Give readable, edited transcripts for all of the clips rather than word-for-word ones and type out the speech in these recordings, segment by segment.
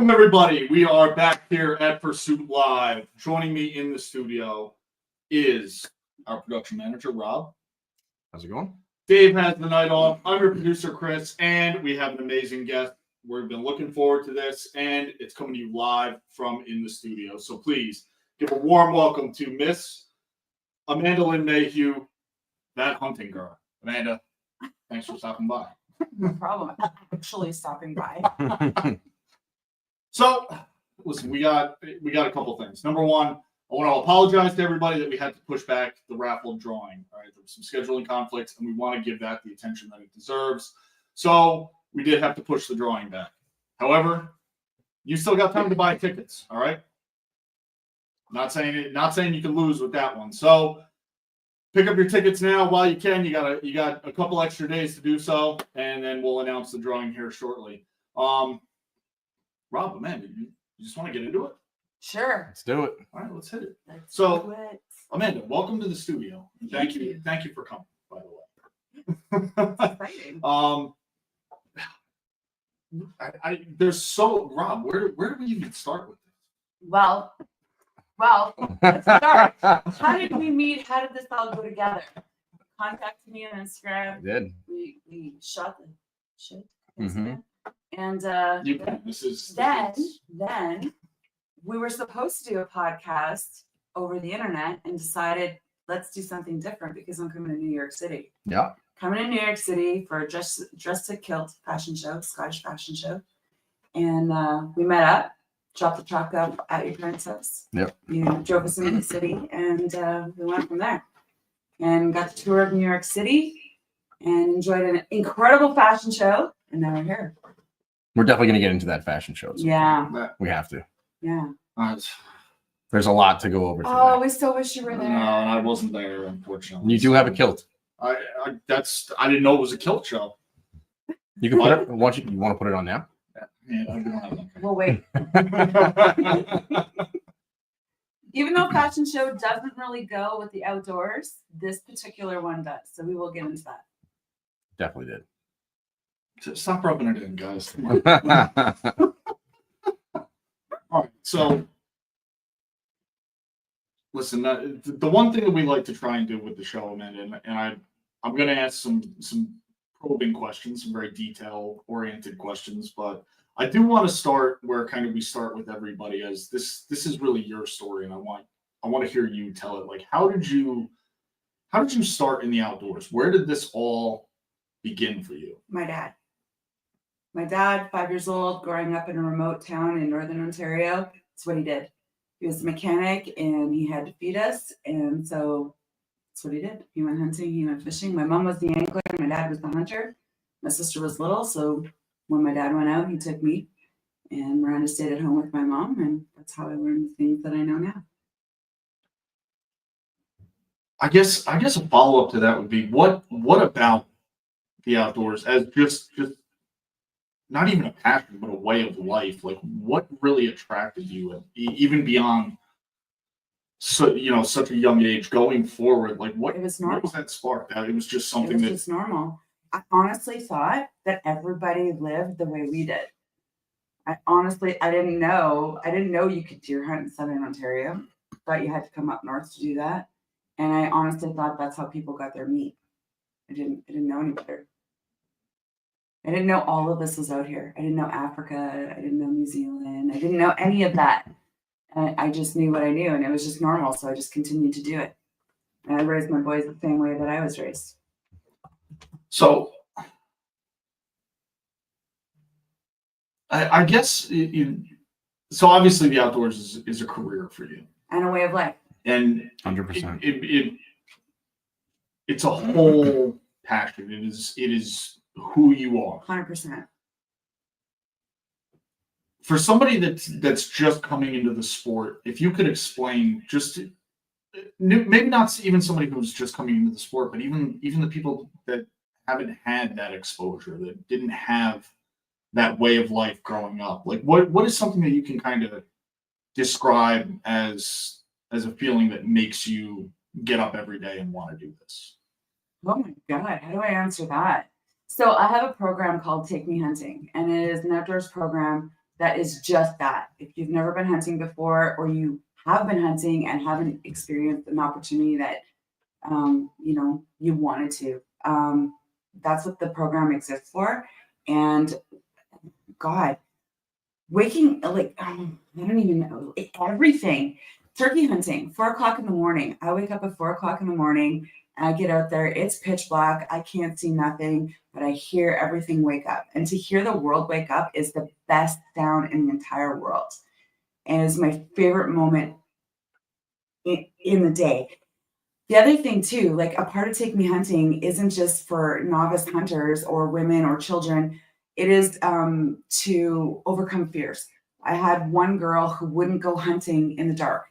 Welcome, everybody. We are back here at Pursuit Live. Joining me in the studio is our production manager, Rob. How's it going? Dave has the night off. I'm your producer, Chris, and we have an amazing guest. We've been looking forward to this, and it's coming to you live from in the studio. So please give a warm welcome to Miss Amanda Lynn Mayhew, that hunting girl. Amanda, thanks for stopping by. No problem. Actually stopping by. So, listen, we got a couple things. Number one, I want to apologize to everybody that we had to push back the raffle drawing. All right, there was some scheduling conflicts, and we want to give that the attention that it deserves. So we did have to push the drawing back. However, you still got time to buy tickets. All right. Not saying you can lose with that one. So pick up your tickets now while you can. You got a couple extra days to do so, and then we'll announce the drawing here shortly. Rob, Amanda, you just want to get into it? Sure. Let's do it. All right, let's hit it. Let's So, do it. Amanda, welcome to the studio. Thank you for coming, by the way. Exciting. There's so Rob, where do we even start with this? Well, let's start. How did we meet? How did this all go together? Contacted me on Instagram. I did. We shot the shit. Mhm. And then we were supposed to do a podcast over the internet and decided let's do something different because I'm coming to New York City. Yeah. Coming to New York City for a dress to kilt fashion show, Scottish fashion show. And we met up, dropped the truck up at your parents' house. Yep. You drove us into the city and we went from there. And got the tour of New York City and enjoyed an incredible fashion show. And now we're here. We're definitely going to get into that fashion show. Yeah. We have to. Yeah. There's a lot to go over today. Oh, we still wish you were there. No, and I wasn't there, unfortunately. You do have a kilt. I didn't know it was a kilt show. You can put it. You want to put it on now? Yeah, I don't have Well, wait. Even though fashion show doesn't really go with the outdoors, this particular one does. So we will get into that. Definitely did. Stop rubbing it in, guys. Come on. All right, so listen. The one thing that we like to try and do with the show, Amanda, and I'm going to ask some probing questions, some very detail-oriented questions, but I do want to start where kind of we start with everybody, as this is really your story, and I want to hear you tell it. Like, how did you start in the outdoors? Where did this all begin for you? My dad, 5 years old, growing up in a remote town in northern Ontario. That's what he did. He was a mechanic and he had to feed us. And so that's what he did. He went hunting, he went fishing. My mom was the angler, my dad was the hunter. My sister was little. So when my dad went out, he took me and Miranda stayed at home with my mom. And that's how I learned the things that I know now. I guess a follow-up to that would be what about the outdoors as just not even a passion, but a way of life? Like, what really attracted you, even beyond such a young age going forward? Like, what was that spark? That it was just something it was just normal. I honestly thought that everybody lived the way we did. I didn't know you could deer hunt in southern Ontario. Thought you had to come up north to do that. And I honestly thought that's how people got their meat. I didn't know any better. I didn't know all of this was out here. I didn't know Africa. I didn't know New Zealand. I didn't know any of that. And I just knew what I knew, and it was just normal. So I just continued to do it. And I raised my boys the same way that I was raised. So I guess, so obviously the outdoors is a career for you. And a way of life. And 100%. It's a whole passion. It is who you are. 100%. For somebody that's just coming into the sport, if you could explain, just maybe not even somebody who's just coming into the sport, but even the people that haven't had that exposure, that didn't have that way of life growing up, like what is something that you can kind of describe as a feeling that makes you get up every day and want to do this? Oh my God, how do I answer that? So I have a program called Take Me Hunting, and it is an outdoors program that is just that. If you've never been hunting before, or you have been hunting and haven't experienced an opportunity that you wanted to, that's what the program exists for. And God, waking like I don't even know, everything. Turkey hunting, 4 o'clock in the morning. I wake up at 4 o'clock in the morning. I get out there. It's pitch black. I can't see nothing, but I hear everything wake up. And to hear the world wake up is the best sound in the entire world, and is my favorite moment in the day. The other thing too, like a part of Take Me Hunting isn't just for novice hunters or women or children. It is to overcome fears. I had one girl who wouldn't go hunting in the dark.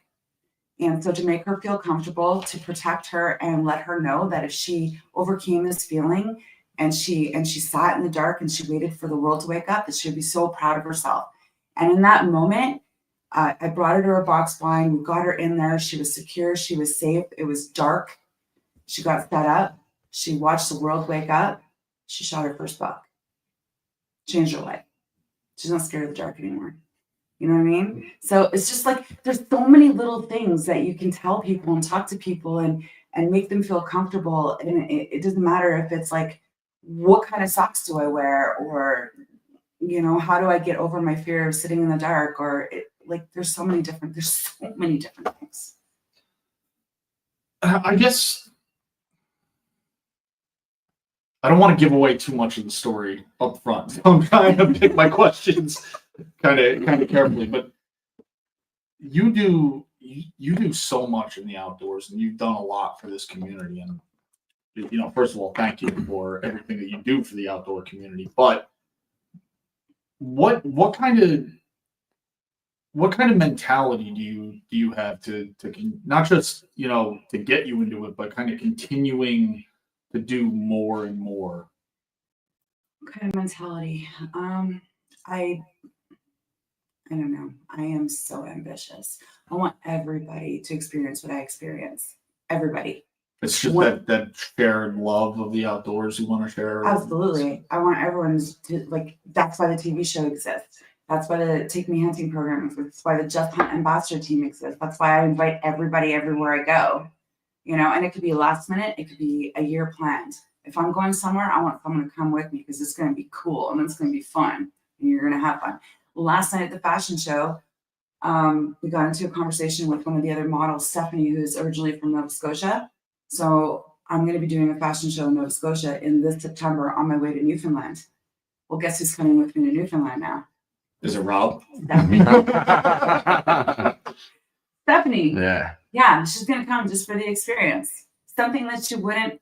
And so to make her feel comfortable, to protect her and let her know that if she overcame this feeling and she sat in the dark and she waited for the world to wake up, that she'd be so proud of herself. And in that moment, I brought her to her box blind. We got her in there. She was secure. She was safe. It was dark. She got set up. She watched the world wake up. She shot her first buck. Changed her life. She's not scared of the dark anymore. You know what I mean? So it's just like there's so many little things that you can tell people and talk to people and make them feel comfortable. And it doesn't matter if it's like, what kind of socks do I wear, or how do I get over my fear of sitting in the dark, or there's so many different things. I guess I don't want to give away too much of the story up front. So I'm trying to pick my questions kind of carefully, but you do so much in the outdoors, and you've done a lot for this community. And first of all, thank you for everything that you do for the outdoor community. But what kind of mentality do you have to not just to get you into it, but kind of continuing to do more and more? What kind of mentality? I don't know. I am so ambitious. I want everybody to experience what I experience. Everybody. It's just that shared love of the outdoors you want to share. Absolutely. I want everyone to that's why the TV show exists. That's why the Take Me Hunting program exists. That's why the Just Hunt Ambassador team exists. That's why I invite everybody everywhere I go. And it could be last minute. It could be a year planned. If I'm going somewhere, I want someone to come with me because it's going to be cool and it's going to be fun and you're going to have fun. Last night at the fashion show, we got into a conversation with one of the other models, Stephanie, who's originally from Nova Scotia. So I'm going to be doing a fashion show in Nova Scotia in this September on my way to Newfoundland. Well, guess who's coming with me to Newfoundland now? Is it Rob? Stephanie. Yeah. Yeah, she's going to come just for the experience. Something that she wouldn't,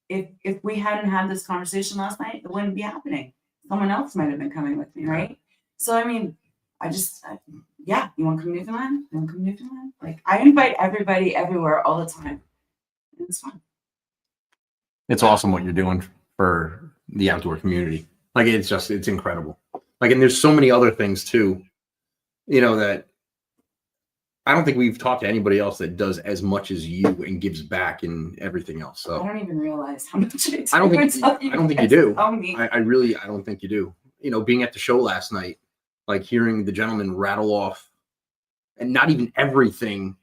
if we hadn't had this conversation last night, it wouldn't be happening. Someone else might have been coming with me, right? So, I mean, you want to come to Newfoundland? You want to come to Newfoundland? I invite everybody everywhere all the time. And it's fun. It's awesome what you're doing for the outdoor community. It's incredible. And there's so many other things too, that I don't think we've talked to anybody else that does as much as you and gives back and everything else. So I don't even realize how much I don't think you do. I don't think you do. Being at the show last night, hearing the gentleman rattle off, and not even everything,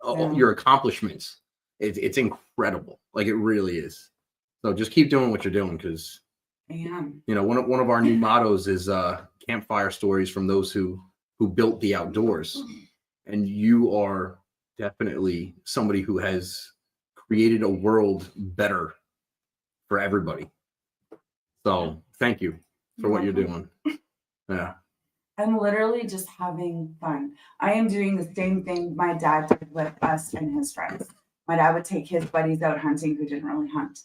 your accomplishments. It's incredible. It really is. So just keep doing what you're doing, because I am. One of our new mottos is campfire stories from those who built the outdoors. And you are definitely somebody who has created a world better for everybody. So thank you for what you're doing. Yeah. I'm literally just having fun. I am doing the same thing my dad did with us and his friends. My dad would take his buddies out hunting who didn't really hunt,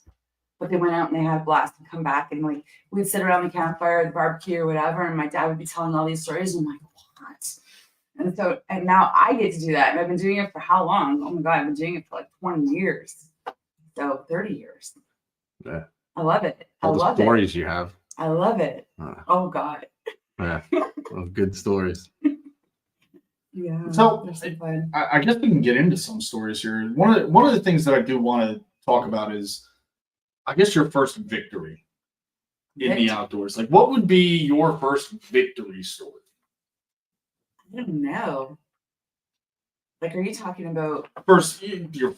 but they went out and they had a blast and come back, and we'd sit around the campfire, the barbecue or whatever, and my dad would be telling all these stories. And I'm like, what? And now I get to do that. And I've been doing it for how long? Oh my God, I've been doing it for 20 years. So 30 years. Yeah. I love it. All the stories you have. I love it. Oh God. Yeah. Good stories. Yeah. So I guess we can get into some stories here. One of the things that I do want to talk about is, I guess, your first victory in the outdoors. What would be your first victory story? I don't know. Like, are you talking about? First, your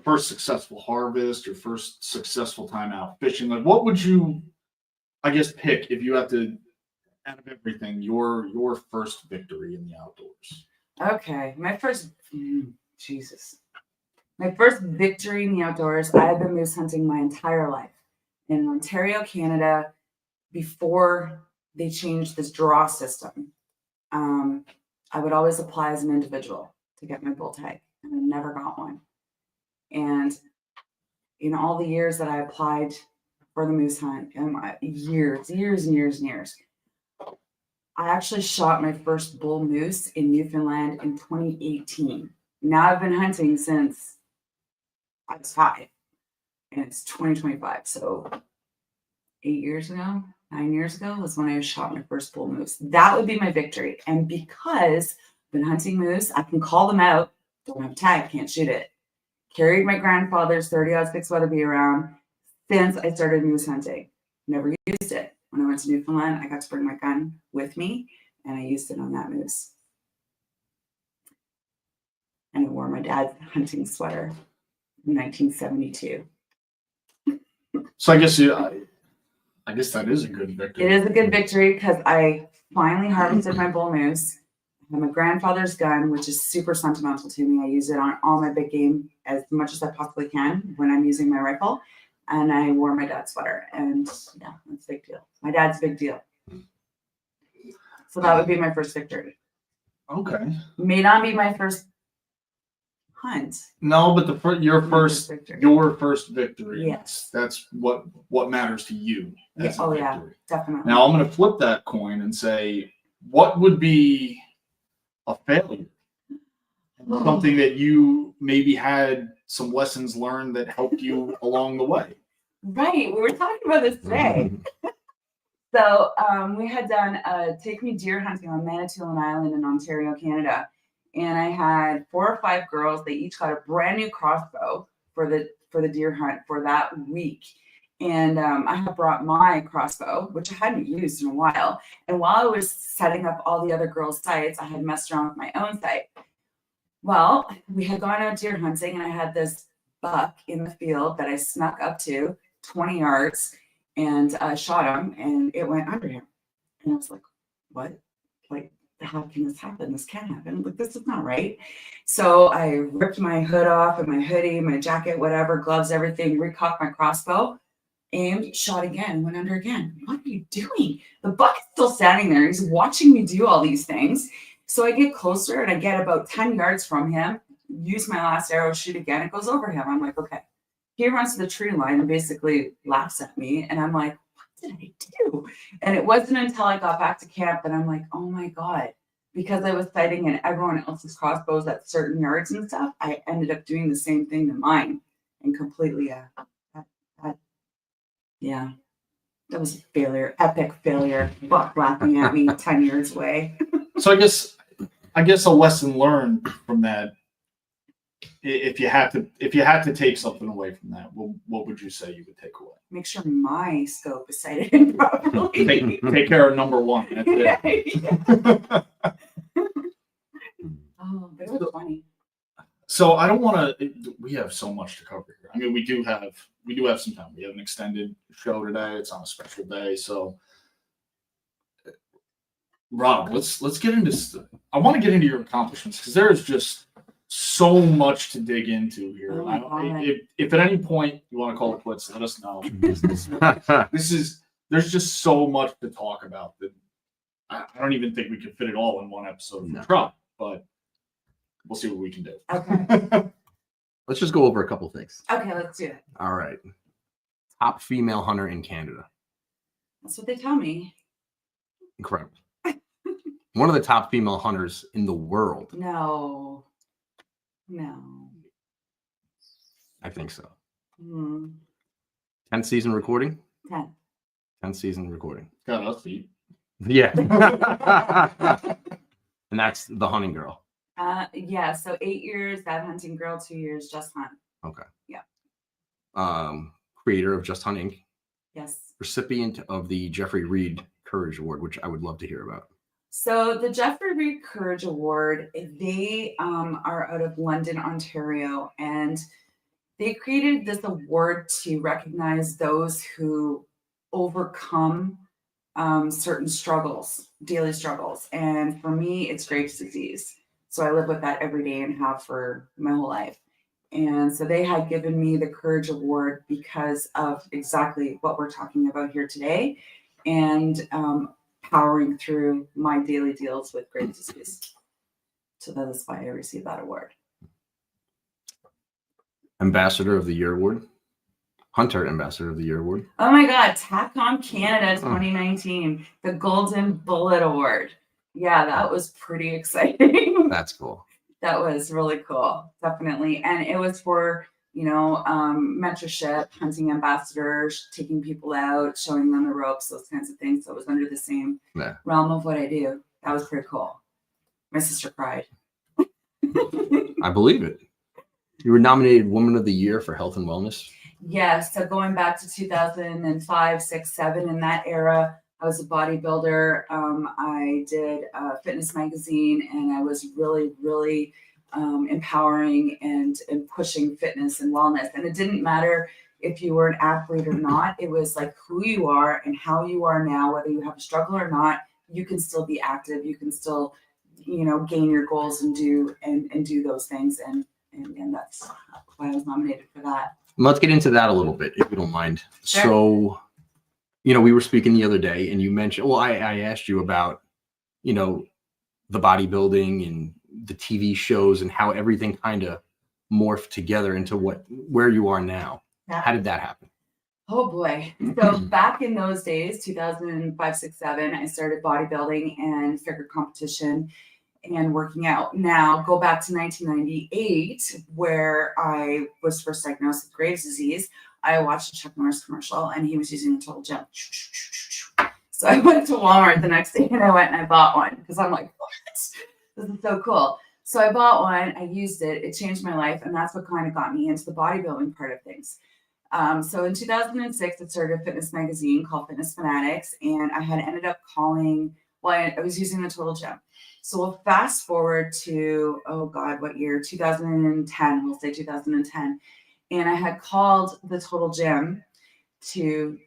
first successful harvest, your first successful time out fishing. Like, what would you, I guess, pick if you had to, out of everything, your first victory in the outdoors? Okay, Jesus. My first victory in the outdoors. I had been moose hunting my entire life in Ontario, Canada, before they changed this draw system. I would always apply as an individual to get my bull tag, and I never got one. And in all the years that I applied for the moose hunt, years and years and years, I actually shot my first bull moose in Newfoundland in 2018. Now I've been hunting since I was 5, and it's 2025. So 9 years ago was when I shot my first bull moose. That would be my victory. And because I've been hunting moose, I can call them out. Don't have a tag, can't shoot it. Carried my grandfather's 30-06 Weatherby around since I started moose hunting. Never used it. When I went to Newfoundland, I got to bring my gun with me, and I used it on that moose. And I wore my dad's hunting sweater in 1972. So I guess that is a good victory. It is a good victory because I finally harvested my bull moose. I have my grandfather's gun, which is super sentimental to me. I use it on all my big game as much as I possibly can when I'm using my rifle. And I wore my dad's sweater. And yeah, that's a big deal. My dad's a big deal. So that would be my first victory. Okay. May not be my first hunt. No, but your first victory. Yes. That's what matters to you. Yeah. Oh yeah, definitely. Now I'm going to flip that coin and say, what would be a failure? Something that you maybe had some lessons learned that helped you along the way. Right. We were talking about this today. So we had done take me deer hunting on Manitoulin Island in Ontario, Canada. And I had 4 or 5 girls. They each got a brand new crossbow for the deer hunt for that week. And I had brought my crossbow, which I hadn't used in a while. And while I was setting up all the other girls' sights, I had messed around with my own sight. Well, we had gone out deer hunting, and I had this buck in the field that I snuck up to 20 yards and shot him, and it went under him. And I was like, what? Like, how can this happen? This can't happen. Like, this is not right. So I ripped my hood off and my hoodie, my jacket, whatever, gloves, everything, recocked my crossbow, aimed, shot again, went under again. What are you doing? The buck is still standing there. He's watching me do all these things. So I get closer and I get about 10 yards from him, use my last arrow, shoot again. It goes over him. I'm like, okay. He runs to the tree line and basically laughs at me. And I'm like, what did I do? And it wasn't until I got back to camp that I'm like, oh my God. Because I was sighting in everyone else's crossbows at certain yards and stuff, I ended up doing the same thing to mine and completely, yeah. That was a failure, epic failure. Buck laughing at me 10 yards away. So I guess a lesson learned from that, if you had to take something away from that, what would you say you would take away? Make sure my scope is sighted in properly. Take care of number one. That's it. Oh, but it was funny. So I don't want to. We have so much to cover here. I mean, we do have some time. We have an extended show today. It's on a special day. So, Rob, let's get into. I want to get into your accomplishments because there is just so much to dig into here. Oh, if at any point you want to call it quits, let us know. There's just so much to talk about that I don't even think we could fit it all in one episode. No. Try, but we'll see what we can do. Okay. Let's just go over a couple things. Okay, let's do it. All right. Top female hunter in Canada. That's what they tell me. Incredible. One of the top female hunters in the world. No. I think so. 10th season recording? 10. 10th season recording. Got us beat. Yeah. And that's the hunting girl. Yeah, so 8 years, that hunting girl, 2 years, Just Hunt. Okay. Yeah. Creator of Just Hunting. Yes. Recipient of the Jeffrey Reed Courage Award, which I would love to hear about. So the Jeffrey Reed Courage Award, they are out of London, Ontario, and they created this award to recognize those who overcome certain struggles, daily struggles. And for me, it's Graves' disease. So I live with that every day and have for my whole life. And so they had given me the Courage Award because of exactly what we're talking about here today and powering through my daily deals with Graves' disease. So that is why I received that award. Ambassador of the Year Award. Hunter Ambassador of the Year Award. Oh my God, TACOM Canada 2019, the Golden Bullet Award. Yeah, that was pretty exciting. That's cool. That was really cool, definitely. And it was for, mentorship, hunting ambassadors, taking people out, showing them the ropes, those kinds of things. So it was under the same realm of what I do. That was pretty cool. My sister cried. I believe it. You were nominated Woman of the Year for Health and Wellness. Yeah, so going back to 2005, 6, 7, in that era, I was a bodybuilder. I did Fitness Magazine, and I was really, really empowering and pushing fitness and wellness. And it didn't matter if you were an athlete or not. It was like who you are and how you are now, whether you have a struggle or not, you can still be active. You can still, gain your goals and do those things. And that's why I was nominated for that. Let's get into that a little bit, if you don't mind. Sure. So, we were speaking the other day and you mentioned, I asked you about, the bodybuilding and the TV shows and how everything kind of morphed together into where you are now. Yeah. How did that happen? Oh boy. So back in those days, 2005, 6, 7, I started bodybuilding and figure competition and working out. Now go back to 1998, where I was first diagnosed with Graves' disease. I watched a Chuck Norris commercial and he was using the Total Gym. So I went to Walmart the next day and I went and I bought one because I'm like, what? This is so cool. So I bought one, I used it, it changed my life. And that's what kind of got me into the bodybuilding part of things. So in 2006, I started a fitness magazine called Fitness Fanatics. And I had ended up calling, I was using the Total Gym. So we'll fast forward to, what year? 2010, we'll say 2010. And I had called the Total Gym to,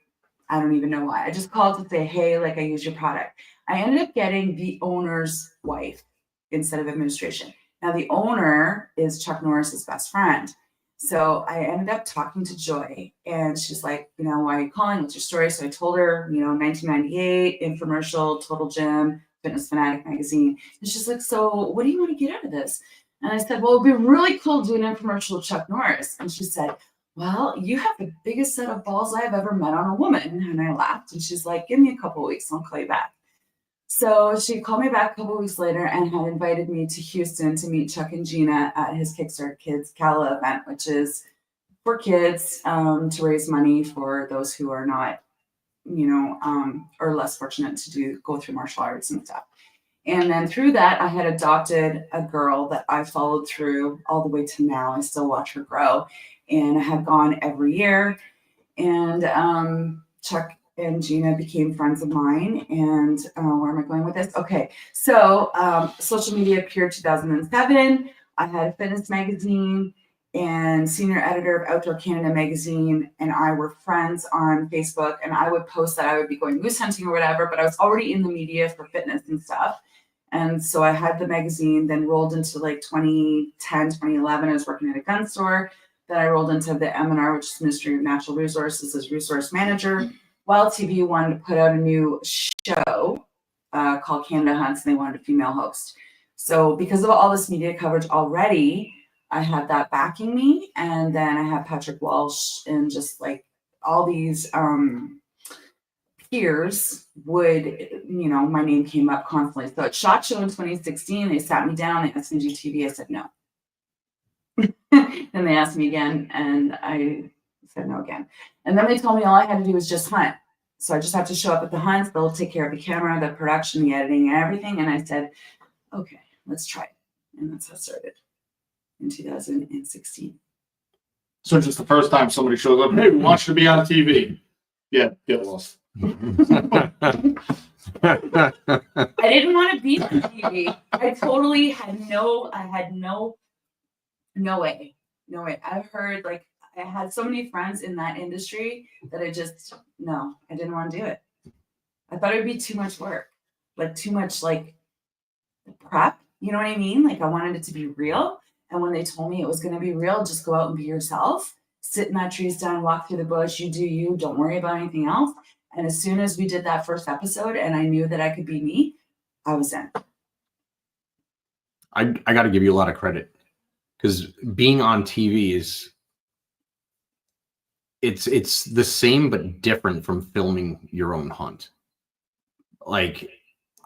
I don't even know why. I just called to say, hey, I use your product. I ended up getting the owner's wife instead of administration. Now the owner is Chuck Norris's best friend. So I ended up talking to Joy and she's like, why are you calling? What's your story? So I told her, 1998, infomercial, Total Gym, Fitness Fanatic magazine. And she's like, so what do you want to get out of this? And I said, well, it'd be really cool to do an infomercial with Chuck Norris. And she said, well, you have the biggest set of balls I've ever met on a woman. And I laughed and she's like, give me a couple of weeks, I'll call you back. So she called me back a couple of weeks later and had invited me to Houston to meet Chuck and Gina at his Kickstart Kids Gala event, which is for kids to raise money for those who are not, or less fortunate to go through martial arts and stuff. And then through that, I had adopted a girl that I followed through all the way to now. I still watch her grow. And I have gone every year. And Chuck and Gina became friends of mine. And where am I going with this? Okay, so social media appeared 2007. I had a fitness magazine and senior editor of Outdoor Canada magazine, and I were friends on Facebook. And I would post that I would be going moose hunting or whatever, but I was already in the media for fitness and stuff. And so I had the magazine, then rolled into 2010, 2011, I was working at a gun store. Then I rolled into the MNR, which is Ministry of Natural Resources, as resource manager. Wild TV wanted to put out a new show called Canada Hunts, and they wanted a female host. So because of all this media coverage already, I had that backing me. And then I had Patrick Walsh and just all these peers would, my name came up constantly. So at SHOT Show in 2016, they sat me down, they asked me to do TV. I said no. Then they asked me again, and I said no again. And then they told me all I had to do was just hunt. So I just have to show up at the hunts. They'll take care of the camera, the production, the editing, and everything. And I said, okay, let's try it. And that's how it started in 2016. So just the first time somebody shows up, hey, we want you to be on TV. Yeah, get lost. I didn't want to be on TV. I totally had no way. No way. I've heard like I had so many friends in that industry that I didn't want to do it. I thought it would be too much work, like too much like prep. You know what I mean? Like I wanted it to be real. And when they told me it was going to be real, just go out and be yourself, sit in that tree stand, walk through the bush, you do you, don't worry about anything else. And as soon as we did that first episode and I knew that I could be me, I was in. I got to give you a lot of credit because being on TV it's the same but different from filming your own hunt. Like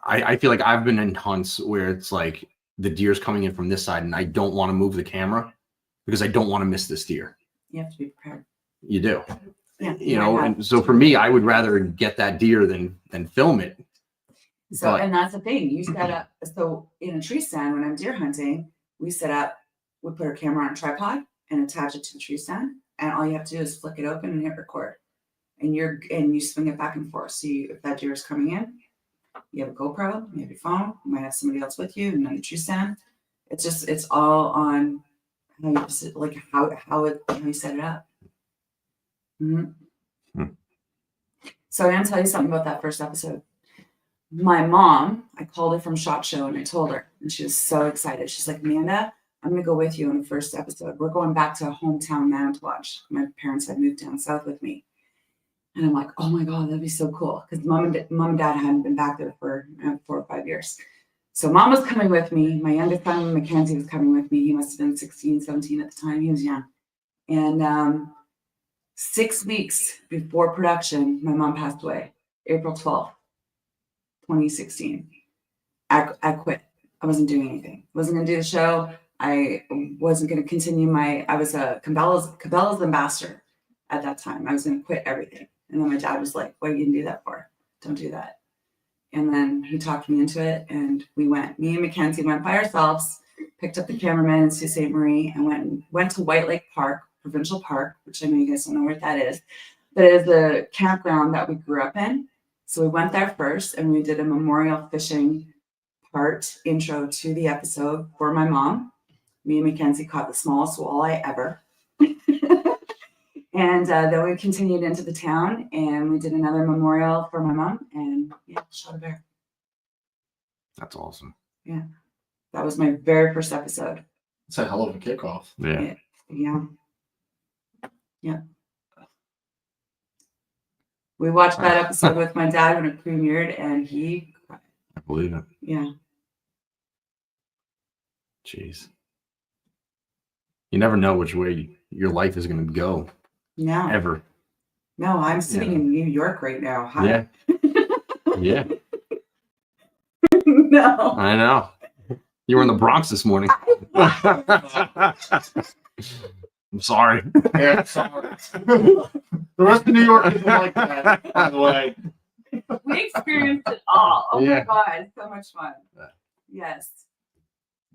I feel like I've been in hunts where it's like the deer's coming in from this side and I don't want to move the camera because I don't want to miss this deer. You have to be prepared. You do. Yeah, you know, and so for me, I would rather get that deer than film it. So, but, and that's the thing. You set up, so in a tree stand, when I'm deer hunting, we put our camera on a tripod and attach it to the tree stand. And all you have to do is flick it open and hit record. And you swing it back and forth. So if that deer is coming in, you have a GoPro, you have your phone, you might have somebody else with you, and then the tree stand. It's all on how you like how you set it up. Mm-hmm. So I'm gonna tell you something about that first episode. My mom, I called her from SHOT Show and I told her, and she was so excited. She's like, Amanda, I'm gonna go with you on the first episode. We're going back to hometown Manitowoc. My parents had moved down south with me. And I'm like, oh my God, that'd be so cool. Because mom and dad hadn't been back there for 4 or 5 years. So mom was coming with me. My youngest son, Mackenzie, was coming with me. He must have been 16, 17 at the time. He was young. And 6 weeks before production, my mom passed away, April 12th, 2016. I quit. I wasn't doing anything. Wasn't going to do the show. I wasn't going to continue I was a Cabela's ambassador at that time. I was going to quit everything. And then my dad was like, what are you going to do that for? Don't do that. And then he talked me into it and we went. Me and Mackenzie went by ourselves, picked up the cameraman in Sault Ste. Marie and went to White Lake Park, Provincial Park, which I know you guys don't know where that is. But it is a campground that we grew up in. So we went there first and we did a memorial fishing part intro to the episode for my mom. Me and Mackenzie caught the smallest walleye ever. And then we continued into the town and we did another memorial for my mom and shot a bear. That's awesome. Yeah. That was my very first episode. It's a hell of a kickoff. Yeah. Yeah. We watched that episode with my dad when it premiered and he cried. I believe it. Yeah. Jeez. You never know which way your life is going to go. No. Ever. No, I'm sitting in New York right now. Hi. Yeah. Yeah. No. I know. You were in the Bronx this morning. I'm sorry. Yeah, sorry. The rest of New York isn't like that, by the way. We experienced it all. Oh Yeah. my God, so much fun. Yes.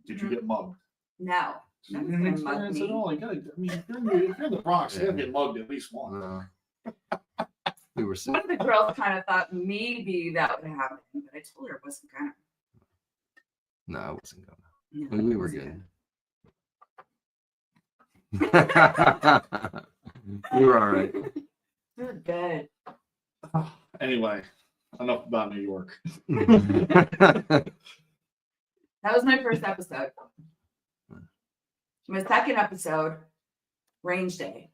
Did you get mugged? No. You didn't experience it all. If you're in the Bronx, you gotta get mugged at least once. We were One of the girls kind of thought maybe that would happen, but I told her it wasn't gonna. No, it wasn't gonna. No, We were good. We were all right. We were good. Anyway, enough about New York. That was my first episode. My second episode, Range Day.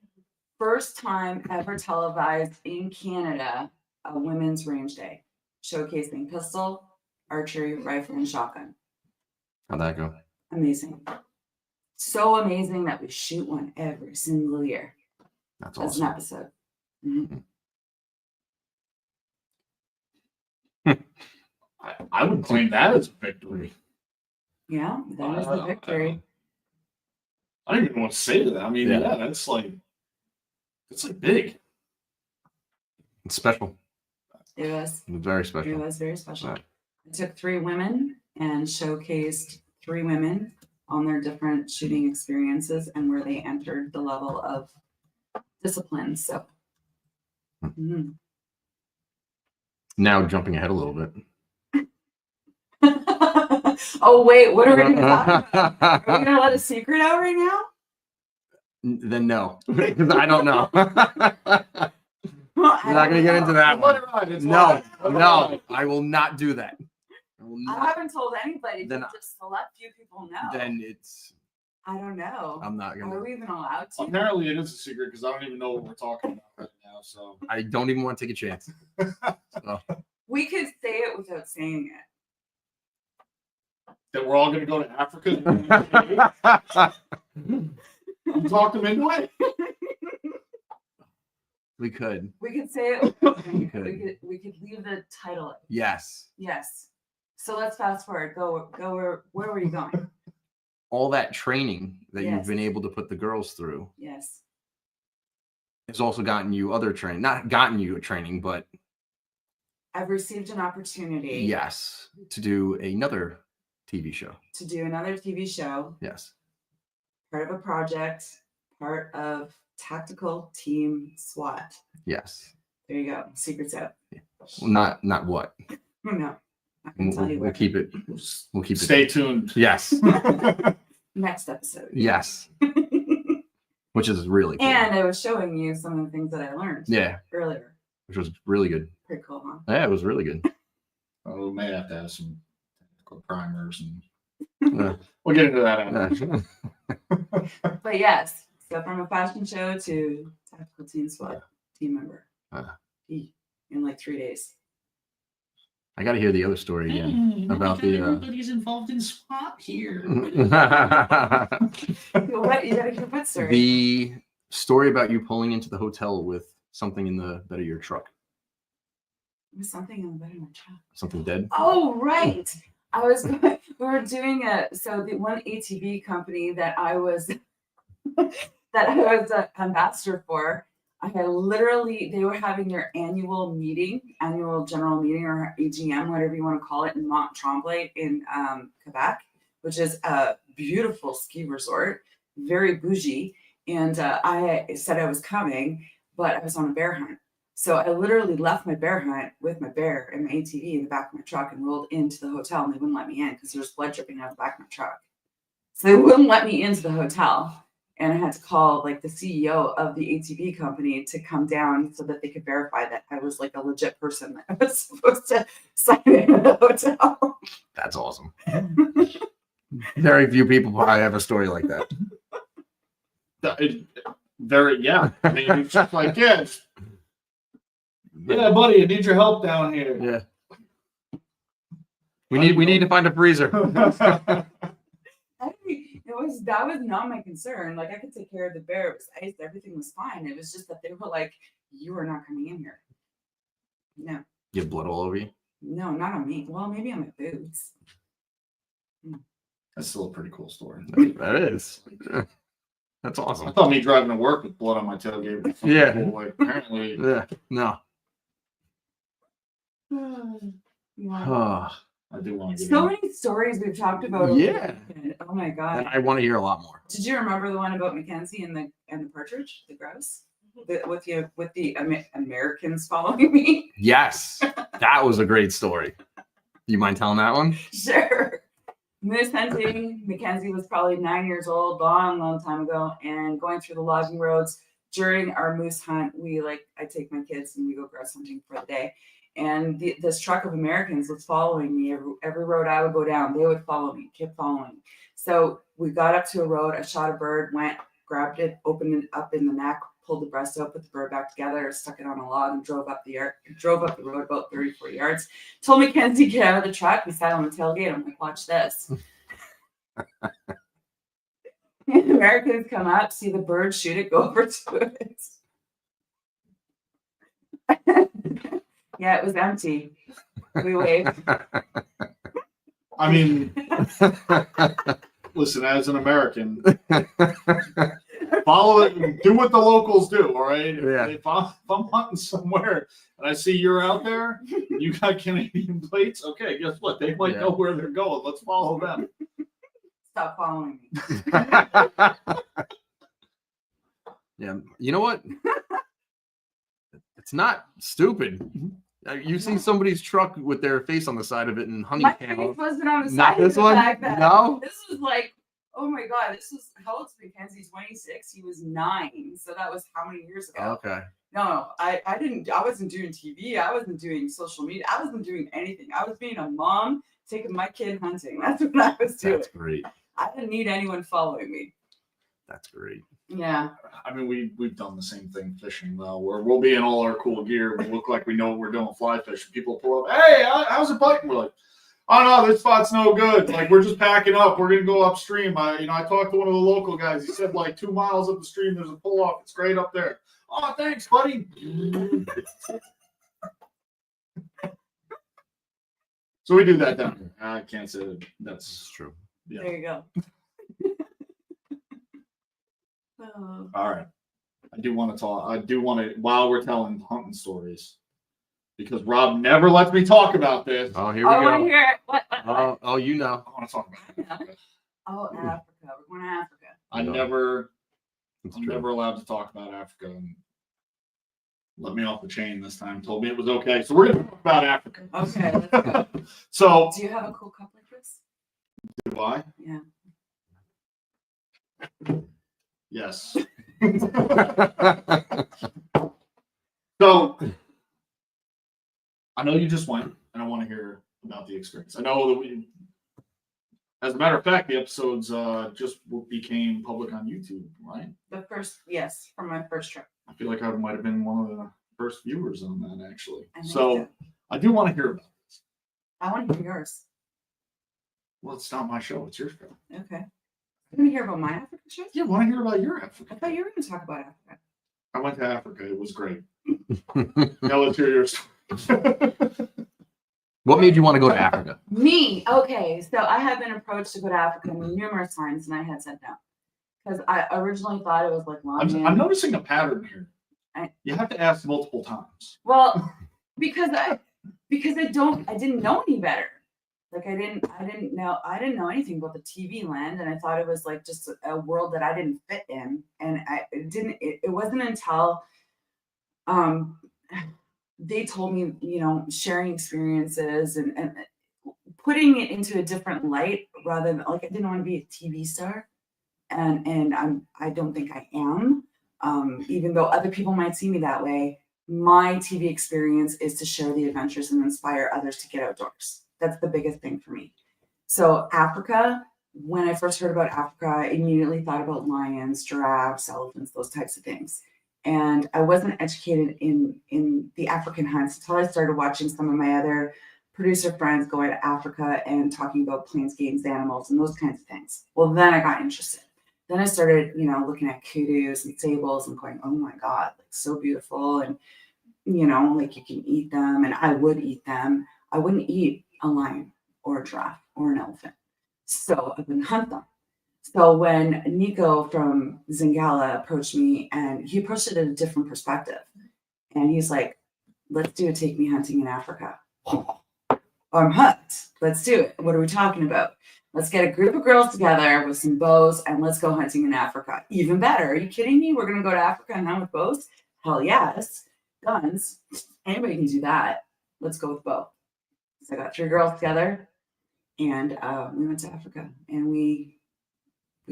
First time ever televised in Canada, a women's range day, showcasing pistol, archery, rifle, and shotgun. How'd that go? Amazing. So amazing that we shoot one every single year. That's As awesome. an episode. Mm-hmm. I would claim that as a victory. Yeah, that is the victory. I don't even know what to say to that. I mean, that's like big. It's special. It was. It was very special. It was very special. Right. I took 3 women and showcased 3 women on their different shooting experiences and where they entered the level of discipline. So, Now jumping ahead a little bit. Oh wait, what are we going to talk about? Are we going to let a secret out right now? Then no, because I don't know. Well, We're not going to get into that Let one. it ride, it's No, fine. no, I will not do that. I will I not. haven't told anybody, Then- just to let few people know. Then it's. I don't know. I'm not Are gonna. we even allowed to? Apparently, it is a secret because I don't even know what we're talking about right now. So I don't even want to take a chance. So, We could say it without saying it. that we're all going to go to Africa. You talk them into it. we could. We could say it. We could leave the title. Yes. Yes. So let's fast forward. Go. Where were you going? All that training that you've Yes. been able to put the girls through Yes. has also gotten you other training. Not gotten you a training, but I've received an opportunity. yes, to do another TV show. To do another TV show. Yes. Part of a project. Part of Tactical Team SWAT. Yes. There you go. Secrets out. Well, not what. No. I can tell you We'll what. keep it. We'll keep it. Stay tuned. Yes. Next episode. Yes. Which is really cool. And I was showing you some of the things that I learned. Yeah. Earlier. Which was really good. Pretty cool, huh? Yeah, it was really good. Oh, we may have to have some technical primers, and Yeah. we'll get into that after. But yes, so from a fashion show to Tactical Team SWAT team member. In like 3 days. I got to hear the other story again about the. Everybody's involved in SWAT here. What? You gotta hear what story? The story about you pulling into the hotel with something in the bed of your truck. There's something in the bed of my truck. Something dead. Oh, right. We were doing the one ATV company that I was an ambassador for. They were having their annual general meeting or AGM, whatever you want to call it, in Mont Tremblay in Quebec, which is a beautiful ski resort, very bougie. And I said I was coming, but I was on a bear hunt. So I literally left my bear hunt with my bear and my ATV in the back of my truck and rolled into the hotel, and they wouldn't let me in because there was blood dripping out of the back of my truck. So they wouldn't let me into the hotel. And I had to call like the CEO of the ATV company to come down so that they could verify that I was like a legit person that I was supposed to sign in the hotel. That's awesome. Very few people probably have a story like that. Yeah. I mean, it's just like, yeah, buddy, I need your help down here. Yeah. We need to find a freezer. That was not my concern. Like I could take care of the bear. It was iced. Everything was fine. It was just that they were like, "You are not coming in here." No. You have blood all over you? No, not on me. Well, maybe on my boots. That's still a pretty cool story. That is. That's awesome. I thought me driving to work with blood on my tailgate was something Yeah. cool. Like, apparently. Yeah. No. Yeah. I do want to get So in. many stories we've talked about. over Yeah. the weekend. Oh my god. And I want to hear a lot more. Did you remember the one about Mackenzie and the partridge, the grouse, with the Americans following me? Yes. That was a great story. You mind telling that one? Sure. Moose hunting. Mackenzie was probably 9 years old, long time ago, and going through the logging roads during our moose hunt. I take my kids and we go grouse hunting for the day. And this truck of Americans was following me. Every road I would go down, they would follow me, kept following. So we got up to a road. I shot a bird, went, grabbed it, opened it up in the neck, pulled the breast out, put the bird back together, stuck it on a log, and drove up the road about 34 yards. Told Mackenzie, get out of the truck. We sat on the tailgate. I'm like, watch this. And Americans come up, see the bird, shoot it, go over to it. Yeah, it was empty. We waved. I mean, listen, as an American, follow it and do what the locals do, all right? Yeah. If I'm hunting somewhere and I see you're out there, you got Canadian plates, okay, guess what? They might know where they're going. Let's follow them. Stop following me. Yeah. You know what? It's not stupid. You see somebody's truck with their face on the side of it and honey My candle. face wasn't on the Not side this of the one? back then. No? This was like, oh my God, this was, how old's Mackenzie? 26. He was 9. So that was how many years ago? Okay. No, I wasn't doing TV. I wasn't doing social media. I wasn't doing anything. I was being a mom, taking my kid hunting. That's what I was doing. That's great. I didn't need anyone following me. That's great. Yeah. I mean, we've done the same thing fishing though, where we'll be in all our cool gear, we look like we know what we're doing fly fishing. People pull up, hey, how's it biting? We're like, oh no, this spot's no good. Like we're just packing up. We're gonna go upstream. I talked to one of the local guys. He said like 2 miles up the stream, there's a pull off. It's great up there. Oh, thanks, buddy. So we do that down here. I can't say that that's true. Yeah. There you go. Oh. All right. I do want to, while we're telling hunting stories, because Rob never lets me talk about this. Oh, here we I want to go. hear it. What? Oh, you know. I want to talk about it. Oh, Africa. We're going to Africa. I'm No. never It's I'm true. never allowed to talk about Africa. And let me off the chain this time. Told me it was okay. So we're going to talk about Africa. Okay, let's go. So Do you have a cool cup like this? do I? Yeah. Yes. So I know you just went, and I want to hear about the experience. I know that as a matter of fact, the episodes just became public on YouTube, right? The first, yes, from my first trip. I feel like I might have been one of the first viewers on that, actually. I think So I do want to hear about this. I want to hear yours. Well, it's not my show; it's your show. Okay. You want to hear about my Africa trip? Yeah, I want to hear about your I Africa. thought you were going to talk about Africa. I went to Africa; it was great. Now let's hear your story. What made you want to go to Africa? Me, okay. So I have been approached to go to Africa numerous times, and I had said no because I originally thought it was like London. I'm noticing a pattern here. I- You have to ask multiple times. Well, because I didn't know any better. Like I didn't know anything about the TV land, and I thought it was like just a world that I didn't fit in. And it wasn't until they told me, sharing experiences and putting it into a different light rather than like I didn't want to be a TV star, and I don't think I am. Even though other people might see me that way, my TV experience is to share the adventures and inspire others to get outdoors. That's the biggest thing for me. So Africa, when I first heard about Africa, I immediately thought about lions, giraffes, elephants, those types of things. And I wasn't educated in the African hunts until I started watching some of my other producer friends going to Africa and talking about plains, games, animals, and those kinds of things. Well, then I got interested. Then I started, looking at kudus and sables and going, oh my God, like so beautiful. And, like you can eat them, and I would eat them. I wouldn't eat a lion or a giraffe or an elephant. So I wouldn't hunt them. So when Nico from Zingala approached me, and he approached it at a different perspective, and he's like, let's do a take me hunting in Africa. I'm hooked. Let's do it. What are we talking about? Let's get a group of girls together with some bows and let's go hunting in Africa. Even better. Are you kidding me? We're going to go to Africa and hunt with bows? Hell yes. Guns. Anybody can do that. Let's go with bow. So I got 3 girls together, and we went to Africa, and we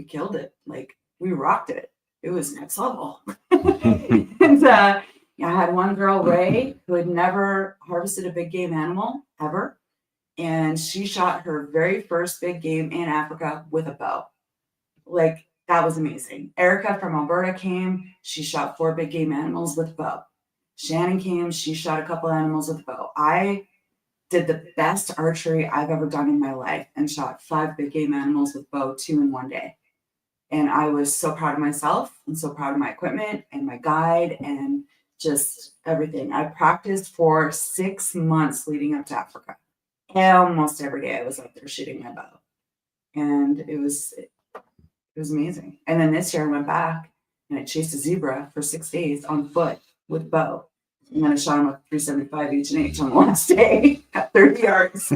killed it. Like we rocked it. It was next level. And I had one girl, Ray, who had never harvested a big game animal ever. And she shot her very first big game in Africa with a bow. Like that was amazing. Erica from Alberta came. She shot 4 big game animals with a bow. Shannon came. She shot a couple animals with a bow. I did the best archery I've ever done in my life and shot 5 big game animals with bow, 2 in one day. And I was so proud of myself and so proud of my equipment and my guide and just everything. I practiced for 6 months leading up to Africa. Almost every day I was up there shooting my bow. And it was amazing. And then this year I went back and I chased a zebra for 6 days on foot with bow. And then I shot him with 375 H&H on the last day at 30 yards.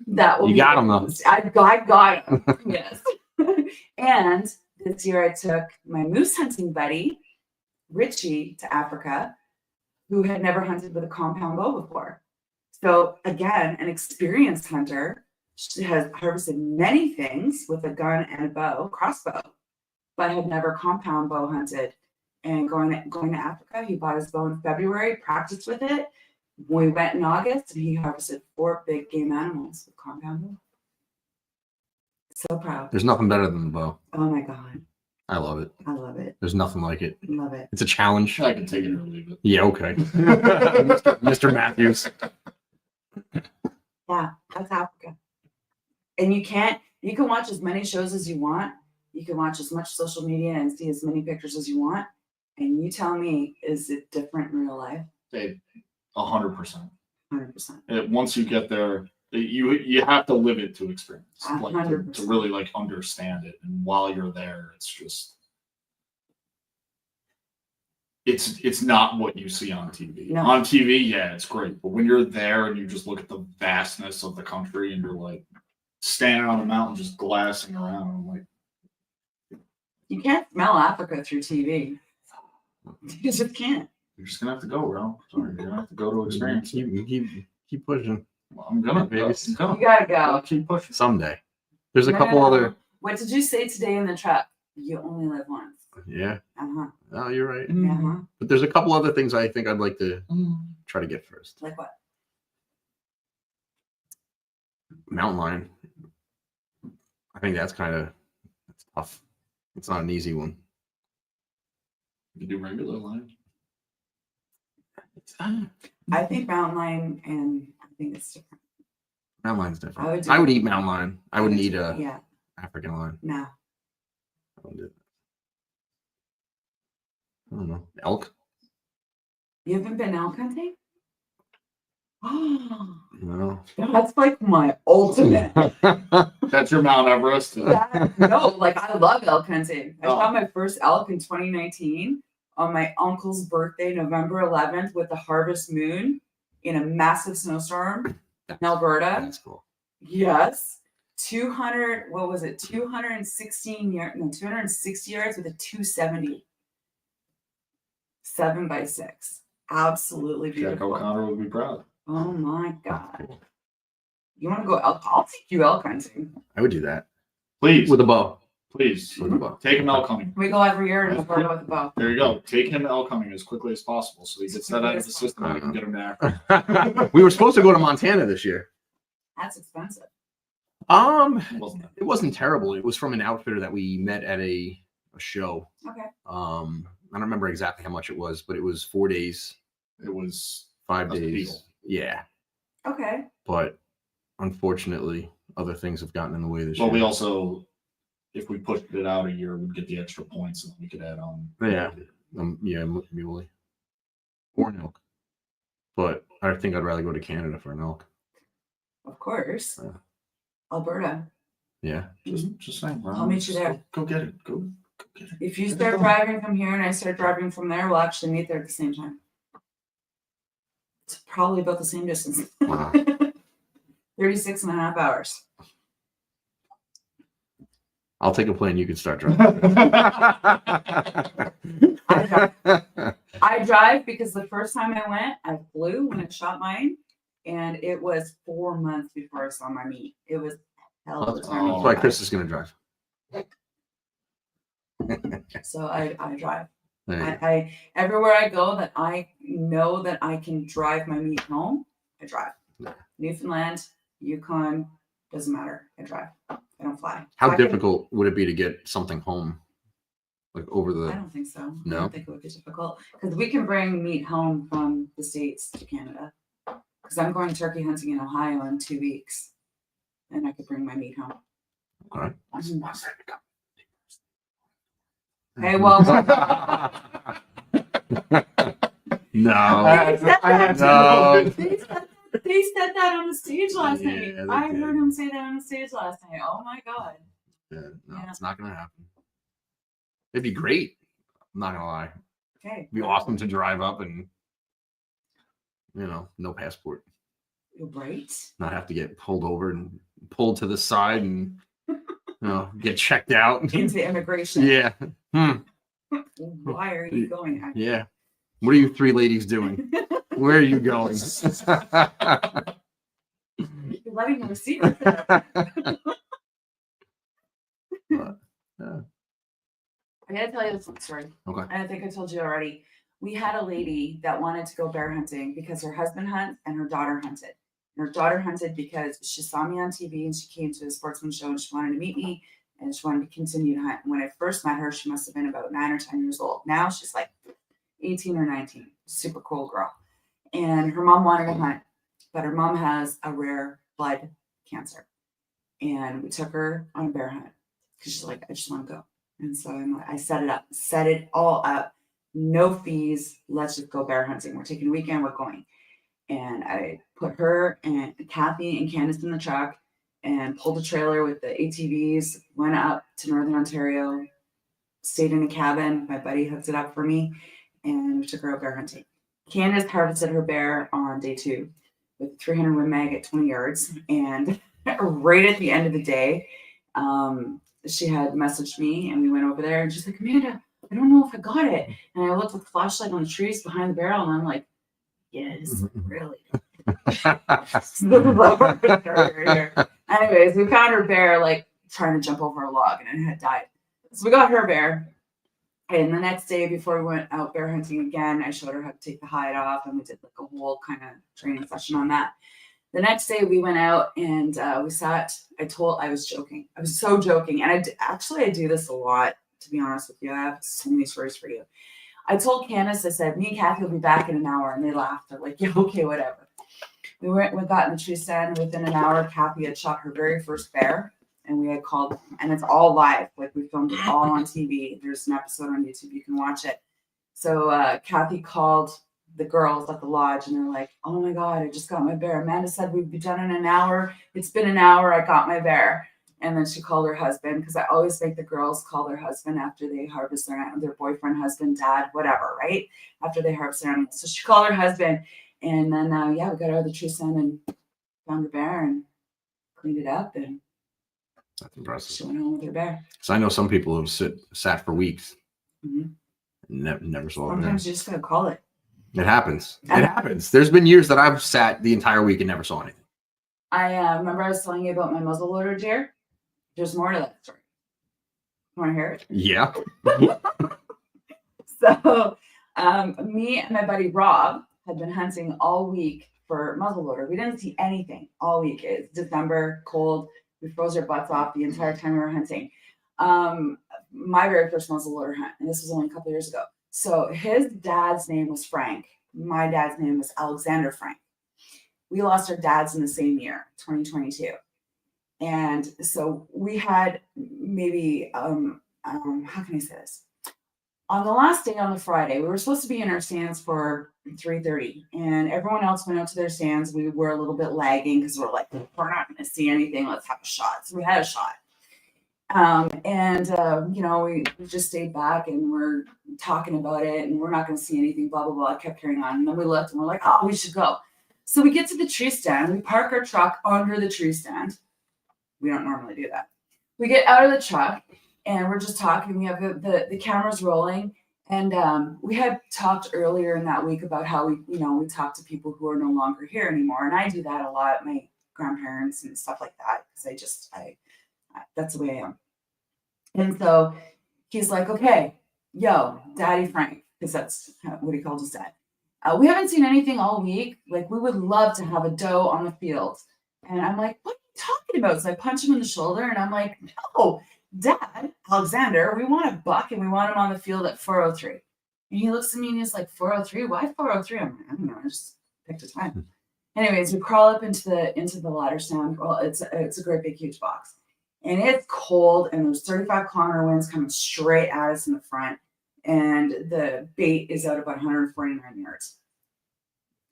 That will You be got him though. I got him. Yes. And this year I took my moose hunting buddy, Richie, to Africa who had never hunted with a compound bow before. So again, an experienced hunter has harvested many things with a gun and a bow, crossbow, but had never compound bow hunted. And going to Africa, he bought his bow in February, practiced with it. We went in August, and he harvested 4 big game animals with compound bow. So proud. There's nothing better than the bow. Oh my God. I love it. I love it. There's nothing like it. Love it. It's a challenge. I can take it or leave it. Yeah, okay. Mr. Matthews. Yeah, that's Africa. And you can watch as many shows as you want. You can watch as much social media and see as many pictures as you want. And you tell me, is it different in real life? 100%. 100%. Once you get there, you have to live it to experience, like, to 100%. really like understand it. And while you're there, it's just it's not what you see on TV. No. On TV, yeah, it's great, but when you're there and you just look at the vastness of the country and you're like standing on a mountain just glassing around, I'm like, You can't smell Africa through TV. You just can't. you're just gonna have to go, bro. Sorry, you're gonna have to go to experience. Keep pushing. Well, I'm gonna, baby. You gotta I'll go. keep pushing. Someday. There's a No, couple no, no. other. What did you say today in the truck? You only live once. Yeah. Uh-huh. Oh, you're right. Uh-huh. But there's a couple other things I think I'd like to try to get first. Like what? Mountain lion. I think that's tough. It's not an easy one. You can do regular line. I think mountain lion, and I think it's different. Mountain lion's different. I would do I would it. eat mountain lion. I wouldn't eat a Yeah. African lion. No. I wouldn't do it. I don't know. Elk? You haven't been elk hunting? Oh, No. that's like my ultimate. That's your Mount Everest. No, like I love elk hunting. I Oh. shot my first elk in 2019 on my uncle's birthday, November 11th, with the harvest moon in a massive snowstorm in Alberta. That's cool. Yes. 200, what was it? 216 yards, no, 260 yards with a 270. 7x6. Absolutely Jack beautiful. O'Connor would be proud. Oh my That's God. cool. You want to go elk? I'll take you elk hunting. I would do that. Please, With a bow. please, With a bow. take him elk hunting. We go every year in Alberta with a bow. There you go. Take him elk hunting as quickly as possible so he gets that out of the system and we can get him to Africa. We were supposed to go to Montana this year. That's expensive. Wasn't it? It wasn't terrible. It was from an outfitter that we met at a show. Okay. I don't remember exactly how much it was, but it was 4 days, It was 5 a days. deal. Yeah. Okay. But unfortunately, other things have gotten in the way this Well, year. we also, if we pushed it out a year, we'd get the extra points and we could add on. Yeah. Muley. Or an elk. But I think I'd rather go to Canada for an elk. Of course. Yeah. Alberta. Yeah. Just saying, bro. I'll meet you there. Go get it. Go get it. If you start driving from here and I start driving from there, we'll actually meet there at the same time. It's probably about the same distance. Wow. 36 and a half hours. I'll take a plane. You can start driving. I drive because the first time I went, I flew when I shot mine, and it was 4 months before I saw my meat. It was hell of a time. That's why Chris is going to drive. So I drive. There you go. I everywhere I go that I know that I can drive my meat home, I drive. Yeah. Newfoundland, Yukon, doesn't matter. I drive. I don't fly. How I can- difficult would it be to get something home? Like over I the. don't think so. I No? don't think it would be difficult because we can bring meat home from the States to Canada. Because I'm going turkey hunting in Ohio in 2 weeks, and I could bring my meat home. Okay. Okay, well, No. I had No. they said that on the stage last Yeah, night. they I did. heard him say that on the stage last night. Oh my God. Yeah, no, Yeah. it's not going to happen. It'd be great. I'm not going to lie. Okay. It'd be awesome to drive up and, no passport. Right? Not have to get pulled over and pulled to the side and, get checked out. Into immigration. Yeah. Why are you going? Yeah. What are you three ladies doing? Where are you going? You're letting the secrets out. I gotta tell you this one story. Okay. And I think I told you already. We had a lady that wanted to go bear hunting because her husband hunts and her daughter hunted. And her daughter hunted because she saw me on TV and she came to a sportsman show and she wanted to meet me and she wanted to continue to hunt. And when I first met her, she must have been about 9 or 10 years old. Now she's like 18 or 19. Super cool girl. And her mom wanted to hunt, but her mom has a rare blood cancer. And we took her on a bear hunt because she's like, I just want to go. And so I set it all up. No fees. Let's just go bear hunting. We're taking a weekend. We're going. And I put her and Kathy and Candace in the truck and pulled a trailer with the ATVs, went up to Northern Ontario, stayed in a cabin. My buddy hooked it up for me and we took her out bear hunting. Candace harvested her bear on day 2 with 300 Win Mag at 20 yards. And right at the end of the day, she had messaged me and we went over there and she's like, Amanda, I don't know if I got it. And I looked with the flashlight on the trees behind the barrel and I'm like, yes, really. Anyways, we found her bear like trying to jump over a log and it had died. So we got her bear. And the next day before we went out bear hunting again, I showed her how to take the hide off and we did like a whole kind of training session on that. The next day we went out and we sat. I was joking. I was so joking. And I do this a lot, to be honest with you. I have so many stories for you. I told Candace, I said, me and Kathy will be back in an hour. And they laughed. They're like, yeah, okay, whatever. We got in the tree stand. And within an hour, Kathy had shot her very first bear. And we had called, and it's all live. Like we filmed it all on TV. There's an episode on YouTube. You can watch it. So Kathy called the girls at the lodge and they're like, oh my God, I just got my bear. Amanda said we'd be done in an hour. It's been an hour. I got my bear. And then she called her husband because I always make the girls call their husband after they harvest their boyfriend, husband, dad, whatever, right? After they harvest their animals. So she called her husband and then, we got out of the tree stand and found her bear and cleaned it up and that's impressive. She went home with her bear. So I know some people who sat for weeks. Mm-hmm. Never saw it. Sometimes you just gotta call it. It happens. It happens. There's been years that I've sat the entire week and never saw anything. I remember I was telling you about my muzzleloader deer. There's more to that story. You want to hear it? Yeah. So, me and my buddy Rob had been hunting all week for muzzleloader. We didn't see anything all week. It's December, cold. We froze our butts off the entire time we were hunting. My very first muzzleloader hunt, and this was only a couple years ago. So his dad's name was Frank. My dad's name was Alexander Frank. We lost our dads in the same year, 2022. And so we had maybe, how can I say this? On the last day on the Friday, we were supposed to be in our stands for 3:30 and everyone else went out to their stands. We were a little bit lagging because we're like, we're not going to see anything. Let's have a shot. So we had a shot. We just stayed back and we're talking about it and we're not going to see anything, blah, blah, blah. I kept carrying on. And then we looked and we're like, oh, we should go. So we get to the tree stand. We park our truck under the tree stand. We don't normally do that. We get out of the truck and we're just talking. We have the cameras rolling. And we had talked earlier in that week about how we talk to people who are no longer here anymore. And I do that a lot, my grandparents and stuff like that, because that's the way I am. And so he's like, okay, yo, Daddy Frank, because that's what he called his dad. We haven't seen anything all week. Like, we would love to have a doe on the field. And I'm like, what are you talking about? So I punch him in the shoulder and I'm like, no, Dad, Alexander, we want a buck and we want him on the field at 4:03. And he looks at me and he's like, 4:03? Why 4:03? I'm like, I don't know, I just picked a time. Anyways, we crawl up into the ladder stand. Well, it's a great big huge box. And it's cold and there's 35-kilometer winds coming straight at us in the front. And the bait is out about 149 yards.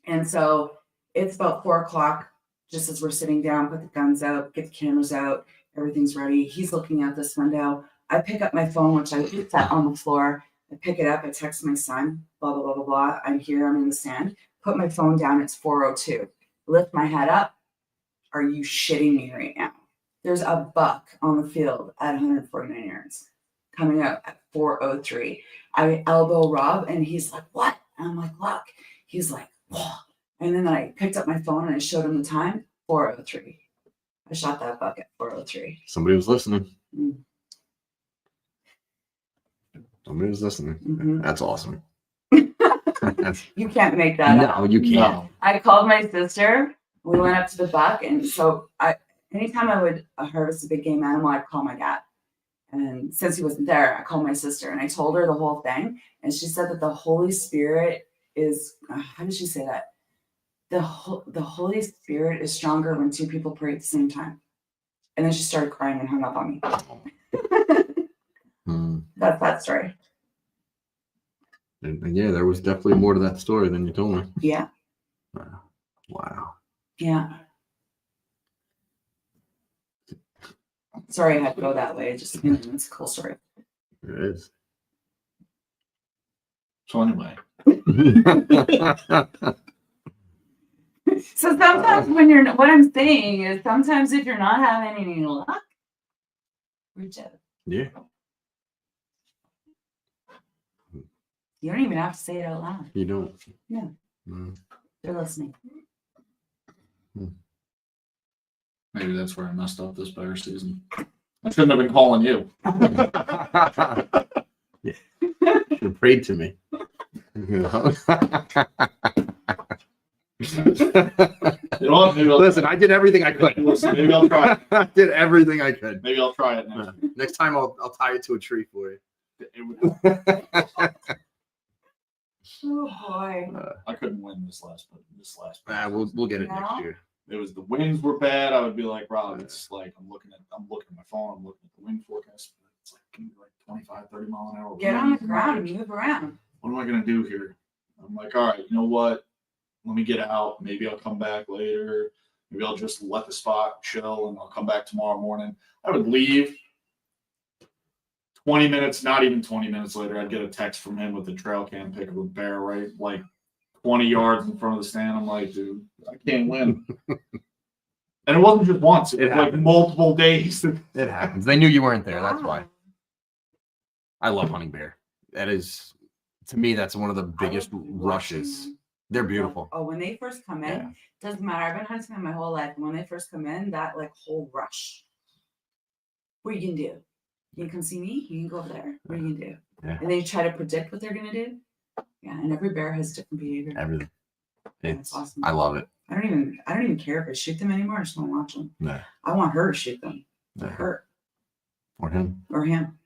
And so it's about 4:00, just as we're sitting down, put the guns out, get the cameras out, everything's ready. He's looking out this window. I pick up my phone, which I set on the floor. I pick it up. I text my son, blah, blah, blah, blah, blah. I'm here. I'm in the stand. Put my phone down. It's 4:02. Lift my head up. Are you shitting me right now? There's a buck on the field at 149 yards coming up at 4:03. I elbow Rob and he's like, what? And I'm like, look. He's like, whoa. And then I picked up my phone and I showed him the time, 4:03. I shot that buck at 4:03. Somebody was listening. Mm. Somebody was listening. Mhm. That's awesome. You can't make that up. No, you can't. No. I called my sister. We went up to the buck, and so anytime I would harvest a big game animal, I'd call my dad. And since he wasn't there, I called my sister and I told her the whole thing. And she said that the Holy Spirit is, how did she say that? The Holy Spirit is stronger when two people pray at the same time. And then she started crying and hung up on me. That's that story. And yeah, there was definitely more to that story than you told me. Yeah. Wow. Yeah. Sorry I had to go that way. It's a cool story. It is. So anyway, So sometimes what I'm saying is sometimes if you're not having any luck, reach out. Yeah. You don't even have to say it out loud. You don't. No. They're listening. maybe that's where I messed up this bear season. I shouldn't have been calling you. Yeah. Should have prayed to me. You know? You know what? Maybe Listen, I did everything I could. Listen, maybe I'll try it. I did everything I could. Maybe I'll try it next. Next time I'll tie it to a tree for you. It would, Oh boy. I couldn't win this last. We'll get it No? next year. It was the winds were bad. I would be like, Rob, it's like I'm looking at my phone, I'm looking at the wind forecast. It's like can be like 25, 30 mile an hour. Get on the winds. ground and move around. What am I gonna do here? I'm like, all right, you know what? Let me get out. Maybe I'll come back later. Maybe I'll just let the spot chill and I'll come back tomorrow morning. I would leave. 20 minutes, not even 20 minutes later, I'd get a text from him with a trail cam pic of a bear right like 20 yards in front of the stand. I'm like, dude, I can't win. And it wasn't just once, it was like multiple days. It happens. They knew you weren't there. That's why. I love hunting bear. That is, to me, that's one of the biggest rushes. They're beautiful. Oh, when they first come in, doesn't matter. I've been hunting them my whole life. And when they first come in, that like whole rush. What are you gonna do? You can come see me? You can go over there. What are you gonna do? Yeah. And then you try to predict what they're gonna do. Yeah, and every bear has different behavior. Everything. That's awesome. I love it. I don't even care if I shoot them anymore. I just want to watch them. No. I want her to shoot them. No. Her Or him. or him.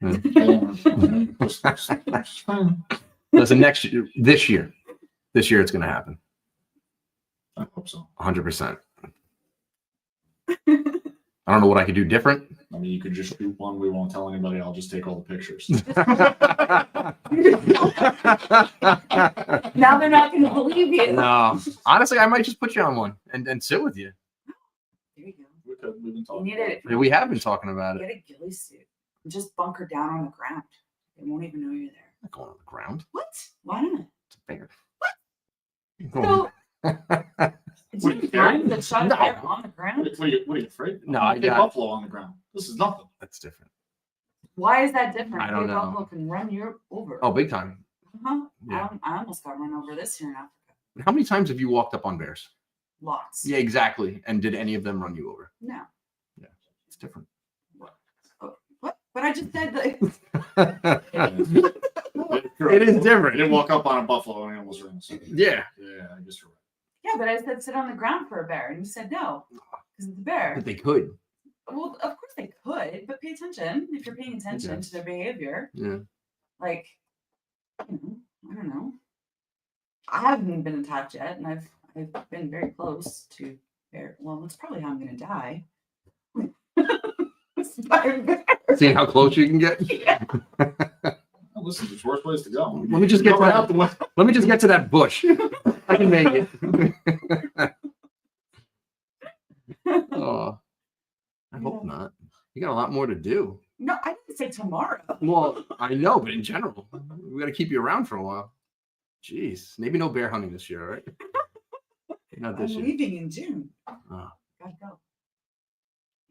Listen, this year it's going to happen. I hope so. 100%. I don't know what I could do different. I mean, you could just shoot one. We won't tell anybody. I'll just take all the pictures. Now they're not going to believe you. No, honestly, I might just put you on one and sit with you. There you go. We've been You talking. need it. We have been talking about it. Get a ghillie suit. And just bunker down on the ground. They won't even know you're there. I'm not going on the ground. What? Why not? It's a bear. So, What, did you find that shot a No. bear on the ground? What are you afraid? No, I I take got- buffalo on the ground. This is nothing. That's different. Why is that different? I don't Big know. buffalo can run you over. Oh, big time. Uh-huh. Yeah. I almost got run over this year in Africa. How many times have you walked up on bears? Lots. Yeah, exactly. And did any of them run you over? No. It's different. What? But I just said that. It is I different. didn't walk up on a buffalo and I almost ran. Yeah. Yeah, I guess you're right. Yeah, but I said sit on the ground for a bear, and you said no because it's a bear. But they could. Well, of course they could, but pay attention if you're paying attention Okay. to their behavior. Yeah. Like, I don't know. I haven't been attacked yet, and I've been very close to bear. Well, that's probably how I'm gonna die. By a bear. Seeing how close you can get. Yeah. Oh, listen, there's worse place to go. Let me just get Go to right that. out the way. Let me just get to that bush. I can make it. Oh, I hope not. You got a lot more to do. No, I didn't say tomorrow. Well, I know, but in general, we got to keep you around for a while. Jeez, maybe no bear hunting this year, all right? Not I'm this year. leaving in June. Oh. Gotta go.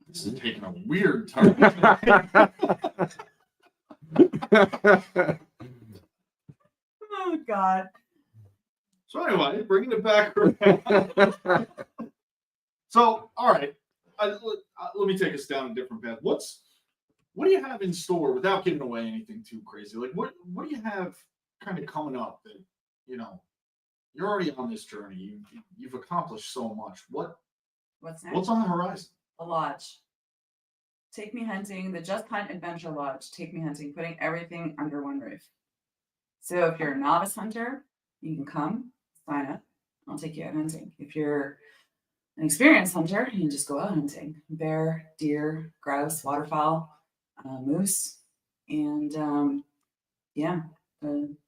This is taking a weird turn. Oh God. So anyway, bringing it back around. So, all right, let me take us down a different path. What do you have in store without giving away anything too crazy? Like, what do you have kind of coming up that you're already on this journey? You've accomplished so much. What's next? What's on the horizon? A lodge. Take Me Hunting, the Just Hunt Adventure Lodge. Take Me Hunting, putting everything under one roof. So if you're a novice hunter, you can come, sign up. I'll take you out hunting. If you're an experienced hunter, you can just go out hunting. Bear, deer, grouse, waterfowl, moose, and the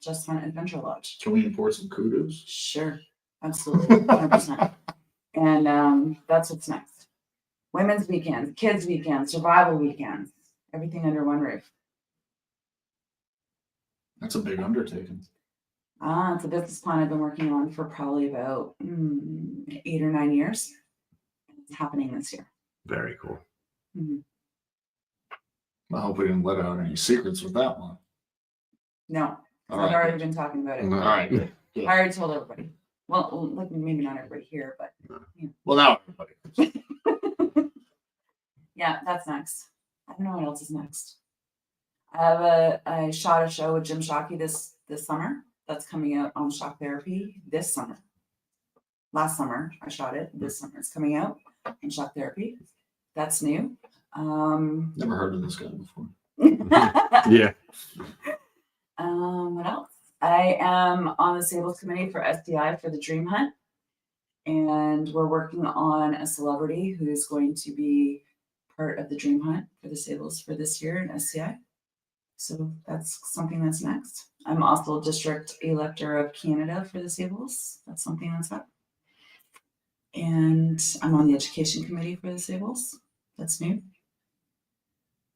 Just Hunt Adventure Lodge. Can we import some kudos? Sure, absolutely, 100%. And that's what's next. Women's weekends, kids weekends, survival weekends, everything under one roof. That's a big undertaking. It's a business plan I've been working on for probably about 8 or 9 years. It's happening this year. Very cool. Mm-hmm. I hope we didn't let out any secrets with that one. No, All I've right. already been talking about it. All right. Good. I already told everybody. Well, like maybe not everybody here, but Well, now everybody. yeah, that's next. I don't know what else is next. I shot a show with Jim Shockey this summer. That's coming out on Shock Therapy this summer. Last summer I shot it. This summer it's coming out on Shock Therapy. That's new. Never heard of this guy before. Yeah. What else? I am on the Sables Committee for SDI for the Dream Hunt. And we're working on a celebrity who's going to be part of the Dream Hunt for the Sables for this year in SCI. So that's something that's next. I'm also District Elector of Canada for the Sables. That's something that's up. And I'm on the Education Committee for the Sables. That's new.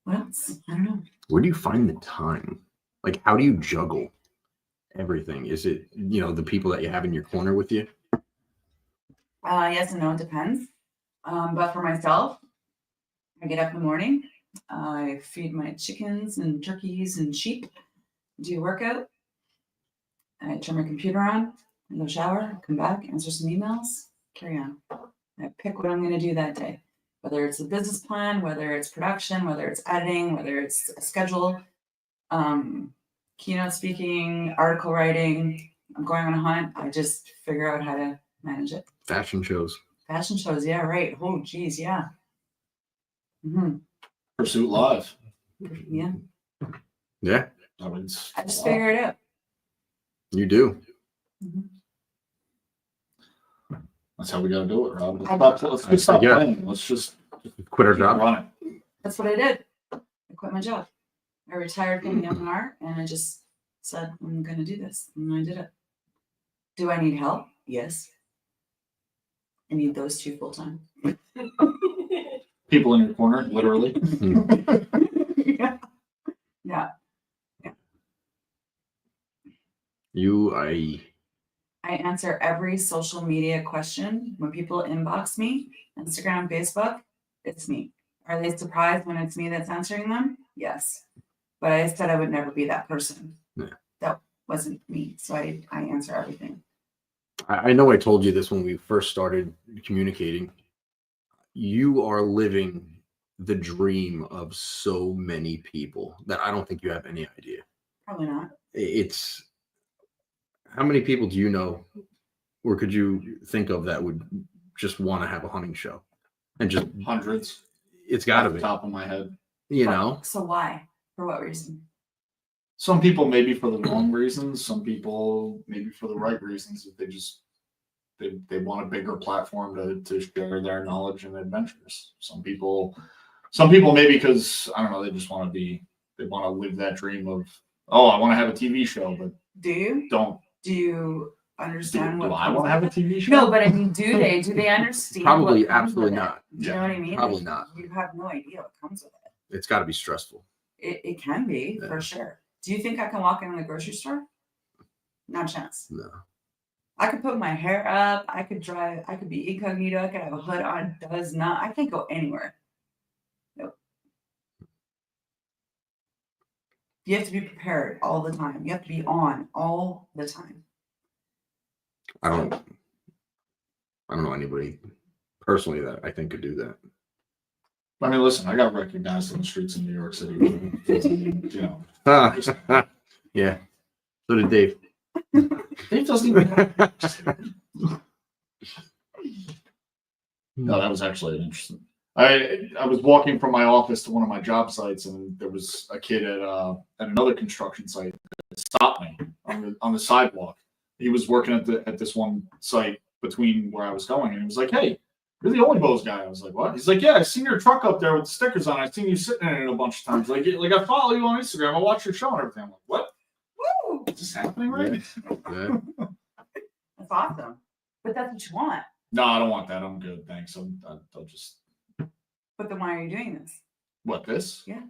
What else? I don't know. Where do you find the time? Like, how do you juggle everything? Is it, the people that you have in your corner with you? Yes and no, it depends. But for myself, I get up in the morning, I feed my chickens and turkeys and sheep, do a workout, I turn my computer on, I go shower, come back, answer some emails, carry on. I pick what I'm going to do that day, whether it's a business plan, whether it's production, whether it's editing, whether it's a schedule, keynote speaking, article writing. I'm going on a hunt. I just figure out how to manage it. Fashion shows. Fashion shows, yeah, right. Oh, geez, yeah. Mm-hmm. Pursuit Live. Yeah. Yeah. I just figure it out. You do. Mm-hmm. That's how we got to do it, Rob. Let's stop playing. Let's just quit our job. Run it. That's what I did. I quit my job. I retired from the M&R and I just said, I'm going to do this. And I did it. Do I need help? Yes. I need those two full time. People in your corner, literally. Yeah. Yeah. I answer every social media question. When people inbox me, Instagram, Facebook, it's me. Are they surprised when it's me that's answering them? Yes. But I said I would never be that person. Yeah. That wasn't me. So I answer everything. I know I told you this when we first started communicating. You are living the dream of so many people that I don't think you have any idea. Probably not. It's how many people do you know, or could you think of that would just want to have a hunting show? And just hundreds. It's got to be top of my head. So why? For what reason? Some people maybe for the wrong reasons. Some people maybe for the right reasons. If they want a bigger platform to share their knowledge and adventures. Some people maybe because I don't know, they just want to live that dream of, oh, I want to have a TV show, but do you understand do what I want to have a TV show? No, but I mean, do they understand? Probably absolutely not. Do you know what I mean? Probably not. You have no idea what comes with it. It's got to be stressful. It can be, for sure. Do you think I can walk in the grocery store? Not a chance. No. I could put my hair up. I could drive. I could be incognito. I could have a hood on. I can't go anywhere. Nope. You have to be prepared all the time. You have to be on all the time. I don't know anybody personally that I think could do that. I mean, listen, I got recognized in the streets in New York City. You know, Yeah. So did Dave. Dave doesn't even. No, that was actually interesting. I was walking from my office to one of my job sites, and there was a kid at another construction site that stopped me on the sidewalk. He was working at this one site between where I was going, and he was like, "Hey, you're the only Bose guy." I was like, "What?" He's like, "Yeah, I seen your truck up there with the stickers on. I've seen you sitting in it a bunch of times. Like I follow you on Instagram. I watch your show and everything." I'm like, "What? Woo! Is this happening right?" Yeah. That's awesome. But that's what you want. No, I don't want that. I'm good, thanks. I'll just. But then why are you doing this? What, this? Yeah.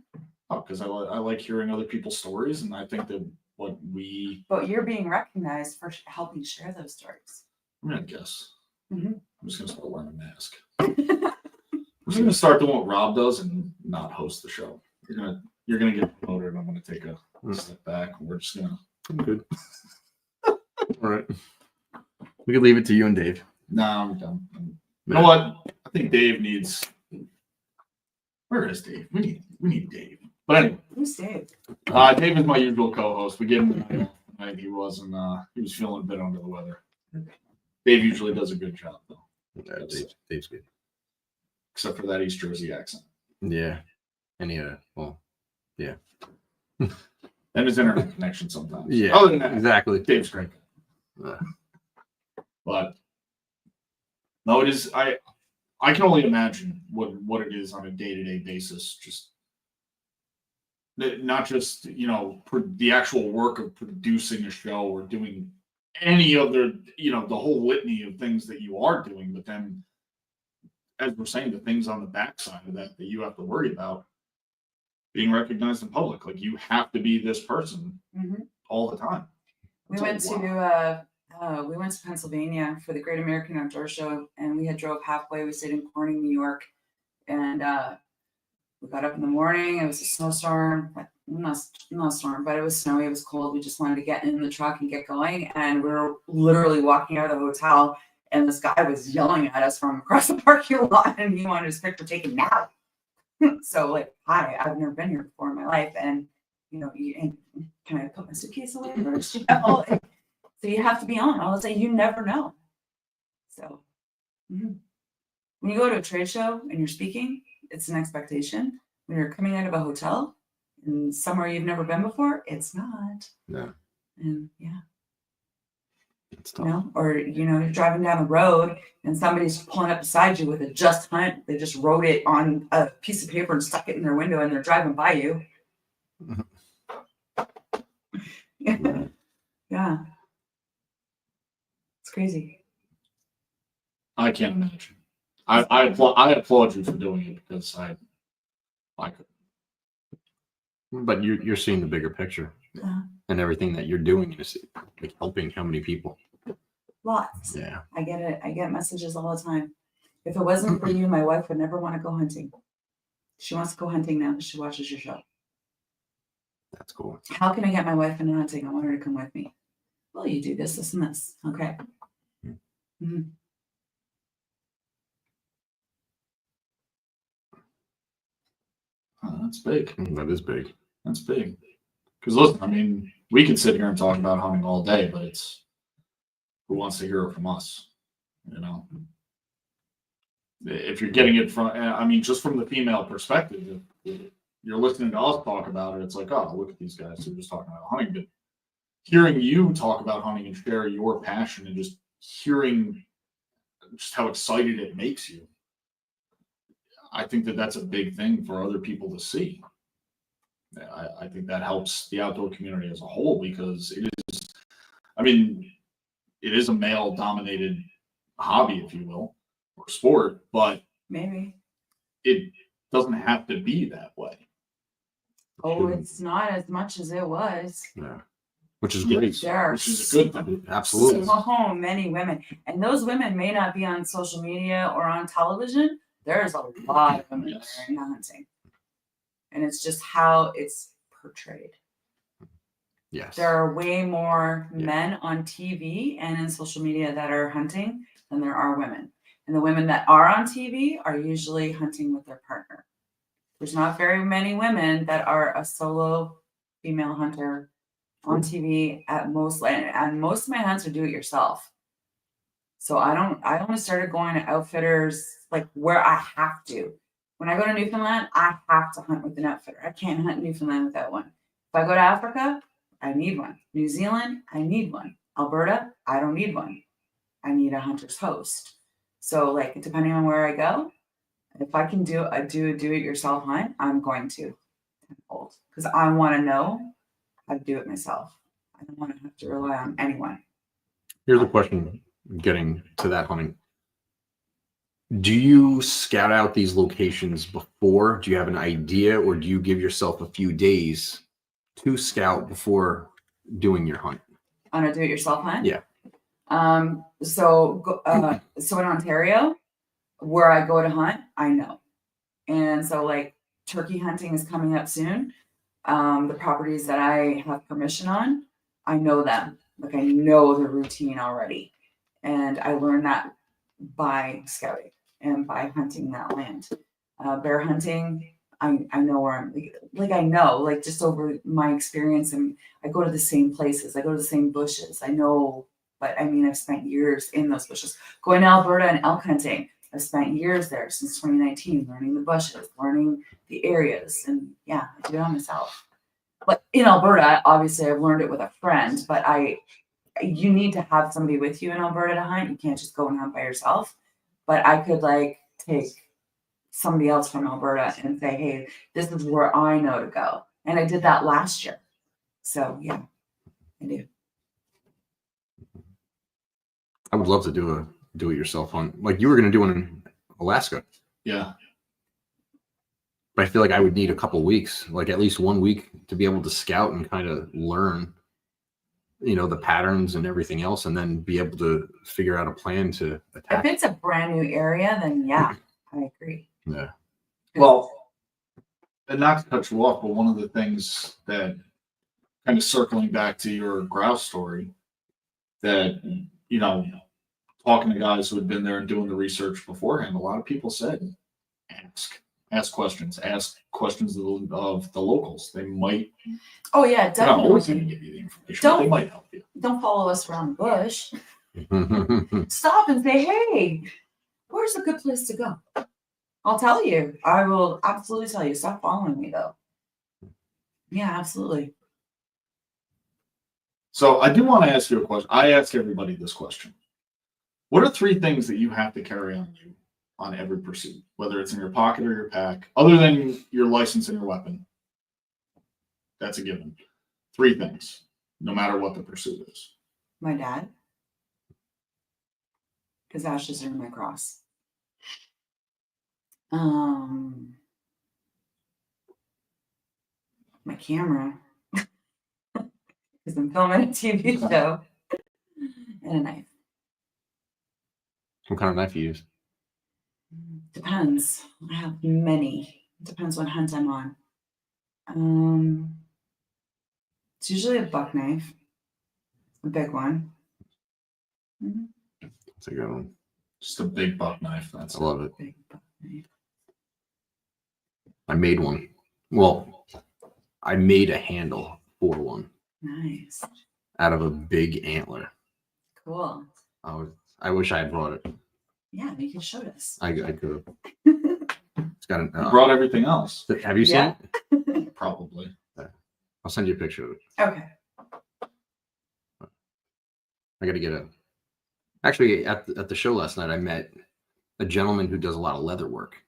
Oh, because I like hearing other people's stories, and I think that what we. But you're being recognized for helping share those stories. I mean, I guess. Mhm. I'm just gonna start wearing a mask. I'm just gonna start doing what Rob does and not host the show. You're gonna get promoted, and I'm gonna take a step back. We're just gonna. I'm good. All right. We could leave it to you and Dave. Nah, I'm done. You know what? I think Dave needs. Where is Dave? We need Dave. But anyway, Who's Dave? Dave is my usual co-host. We gave him the night off tonight. He was feeling a bit under the weather. Dave usually does a good job though. Yeah, Dave's good. Except for that East Jersey accent. Yeah. And yeah. And his internet connection sometimes. Yeah. Other than that, Exactly. Dave's great. But no, it is. I can only imagine what it is on a day-to-day basis. Just not just the actual work of producing a show or doing any other the whole litany of things that you are doing, but then as we're saying, the things on the backside of that you have to worry about being recognized in public. Like you have to be this person all the time. We went to Pennsylvania for the Great American Outdoor Show, and we had drove halfway. We stayed in Corning, New York, and we got up in the morning. It was a snowstorm, not a storm, but it was snowy. It was cold. We just wanted to get in the truck and get going, and we were literally walking out of the hotel, and this guy was yelling at us from across the parking lot, and he wanted his picture taken now. So like, hi, I've never been here before in my life, and can I put my suitcase away first? So you have to be on. I would say you never know. So when you go to a trade show and you're speaking, it's an expectation. When you're coming out of a hotel and somewhere you've never been before, it's not. No. And yeah. It's tough. Or you're driving down the road and somebody's pulling up beside you with a Just Hunt. They just wrote it on a piece of paper and stuck it in their window, and they're driving by you. Yeah. It's crazy. I can't imagine. I applaud you for doing it because I could. But you're seeing the bigger picture and everything that you're doing is like helping how many people? Lots. Yeah. I get it. I get messages all the time. If it wasn't for you, my wife would never want to go hunting. She wants to go hunting now because she watches your show. That's cool. How can I get my wife into hunting? I want her to come with me. Well, you do this, this, and this. Okay. Mm-hmm. Oh, that's big. That is big. That's big. Because listen, I mean, we could sit here and talk about hunting all day, but it's who wants to hear it from us? If you're getting it from, I mean, just from the female perspective, if you're listening to us talk about it, it's like, oh, look at these guys who are just talking about hunting. But hearing you talk about hunting and share your passion and just hearing just how excited it makes you, I think that that's a big thing for other people to see. I think that helps the outdoor community as a whole because it is a male-dominated hobby, if you will, or sport, but maybe it doesn't have to be that way. Oh, it's not as much as it was. Yeah. Which is great. There are Which is a good thing. Absolutely. so many women. And those women may not be on social media or on television. There's a lot of women that are into hunting. And it's just how it's portrayed. Yes. There are way more Yeah. men on TV and in social media that are hunting than there are women. And the women that are on TV are usually hunting with their partner. There's not very many women that are a solo female hunter on TV at most, and most of my hunts are do it yourself. So I only started going to outfitters like where I have to. When I go to Newfoundland, I have to hunt with an outfitter. I can't hunt Newfoundland without one. If I go to Africa, I need one. New Zealand, I need one. Alberta, I don't need one. I need a hunter's host. So like depending on where I go, if I can do a do it yourself hunt, I'm going to tenfold because I want to know how to do it myself. I don't want to have to rely on anyone. Here's a question getting to that hunting. Do you scout out these locations before? Do you have an idea, or do you give yourself a few days to scout before doing your hunt? On a do it yourself hunt? Yeah. So in Ontario, where I go to hunt, I know. And so like turkey hunting is coming up soon. The properties that I have permission on, I know them. Like I know the routine already. And I learned that by scouting and by hunting that land. Bear hunting, I know where I'm I know, like just over my experience, and I go to the same places, I go to the same bushes. I know, but I mean I've spent years in those bushes. Going to Alberta and elk hunting, I've spent years there since 2019, learning the bushes, learning the areas, and yeah, I do it on myself. But in Alberta, obviously I've learned it with a friend, but you need to have somebody with you in Alberta to hunt. You can't just go and hunt by yourself. But I could like take somebody else from Alberta and say, hey, this is where I know to go. And I did that last year. So yeah, I do. I would love to do a do it yourself hunt like you were going to do one in Alaska. Yeah. But I feel like I would need a couple weeks, like at least 1 week, to be able to scout and kind of learn, the patterns and everything else, and then be able to figure out a plan to attack. If it's a brand new area, then yeah, I agree. Yeah. Well, and not to cut you off, but one of the things that kind of circling back to your grouse story that, talking to guys who had been there and doing the research beforehand, a lot of people said, ask questions of the locals. They might. Oh yeah, They're not always going to definitely. give you the information. But they might help you. Don't follow us around the bush. Stop and say, hey, where's a good place to go? I'll tell you. I will absolutely tell you. Stop following me though. Yeah, absolutely. So I do want to ask you a question. I ask everybody this question. What are 3 things that you have to carry on you on every pursuit, whether it's in your pocket or your pack, other than your license and your weapon? That's a given. 3 things, no matter what the pursuit is. My dad. Because ashes are my cross. My camera. Because I'm filming a TV show. And a knife. What kind of knife you use? Depends. I have many. Depends what hunt I'm on. It's usually a buck knife. A big one. Mhm. That's a good one. Just a big buck knife. I love it. Big buck knife. I made one. Well, I made a handle for one Nice. out of a big antler. Cool. I wish I had brought it. Yeah, you can show us. I could have. It's got an. You brought everything else. Have you seen Yeah. it? Probably. I'll send you a picture of it. Okay. I got to get a. Actually, at the show last night, I met a gentleman who does a lot of leather work.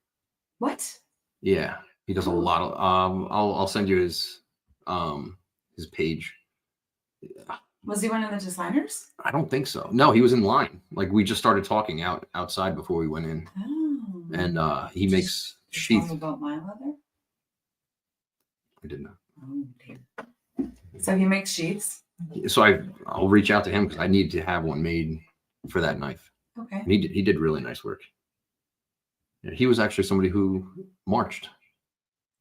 What? Yeah, he does a lot of. I'll send you his page. Was he one of the designers? I don't think so. No, he was in line. Like we just started talking outside before we went in, Oh. and he makes Tell sheath. me about my leather? I didn't know. Oh, dear. So he makes sheaths? So I'll reach out to him because I need to have one made for that knife. Okay. And he did really nice work. Yeah, he was actually somebody who marched.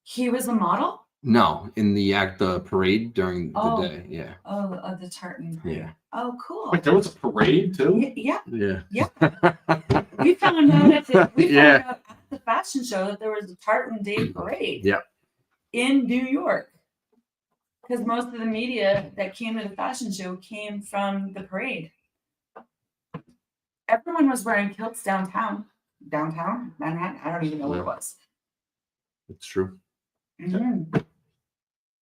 He was a model? No, in the parade during the day. Yeah. Oh, the tartan. Parade. Yeah. Oh, cool. Wait, there was a parade too? Yeah. Yeah. Yeah. We found out Yeah. at the fashion show that there was a tartan day parade. Yep. In New York. Because most of the media that came to the fashion show came from the parade. Everyone was wearing kilts downtown. Downtown? Manhattan? I don't even know what it was. It's true. Mm-hmm.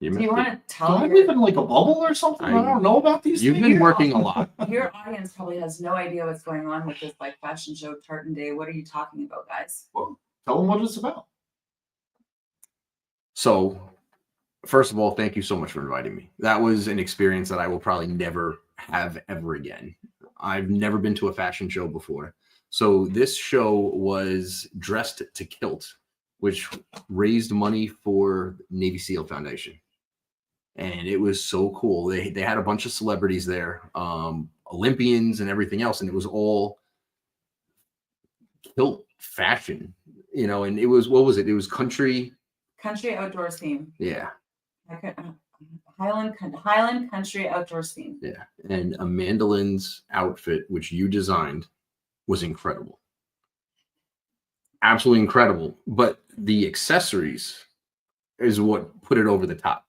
You Do you want to Do tell I live in like a bubble or something? I don't know about these You've things. been working a lot. Your audience probably has no idea what's going on with this like fashion show tartan day. What are you talking about, guys? Well, tell them what it's about. So, first of all, thank you so much for inviting me. That was an experience that I will probably never have ever again. I've never been to a fashion show before. So this show was Dressed to Kilt, which raised money for Navy SEAL Foundation. And it was so cool. They had a bunch of celebrities there, Olympians and everything else. And it was all kilt fashion, and it was, what was it? It was country outdoors theme. Yeah. Highland country outdoors theme. Yeah. And Amanda Lynn's outfit, which you designed, was incredible. Absolutely incredible. But the accessories is what put it over the top.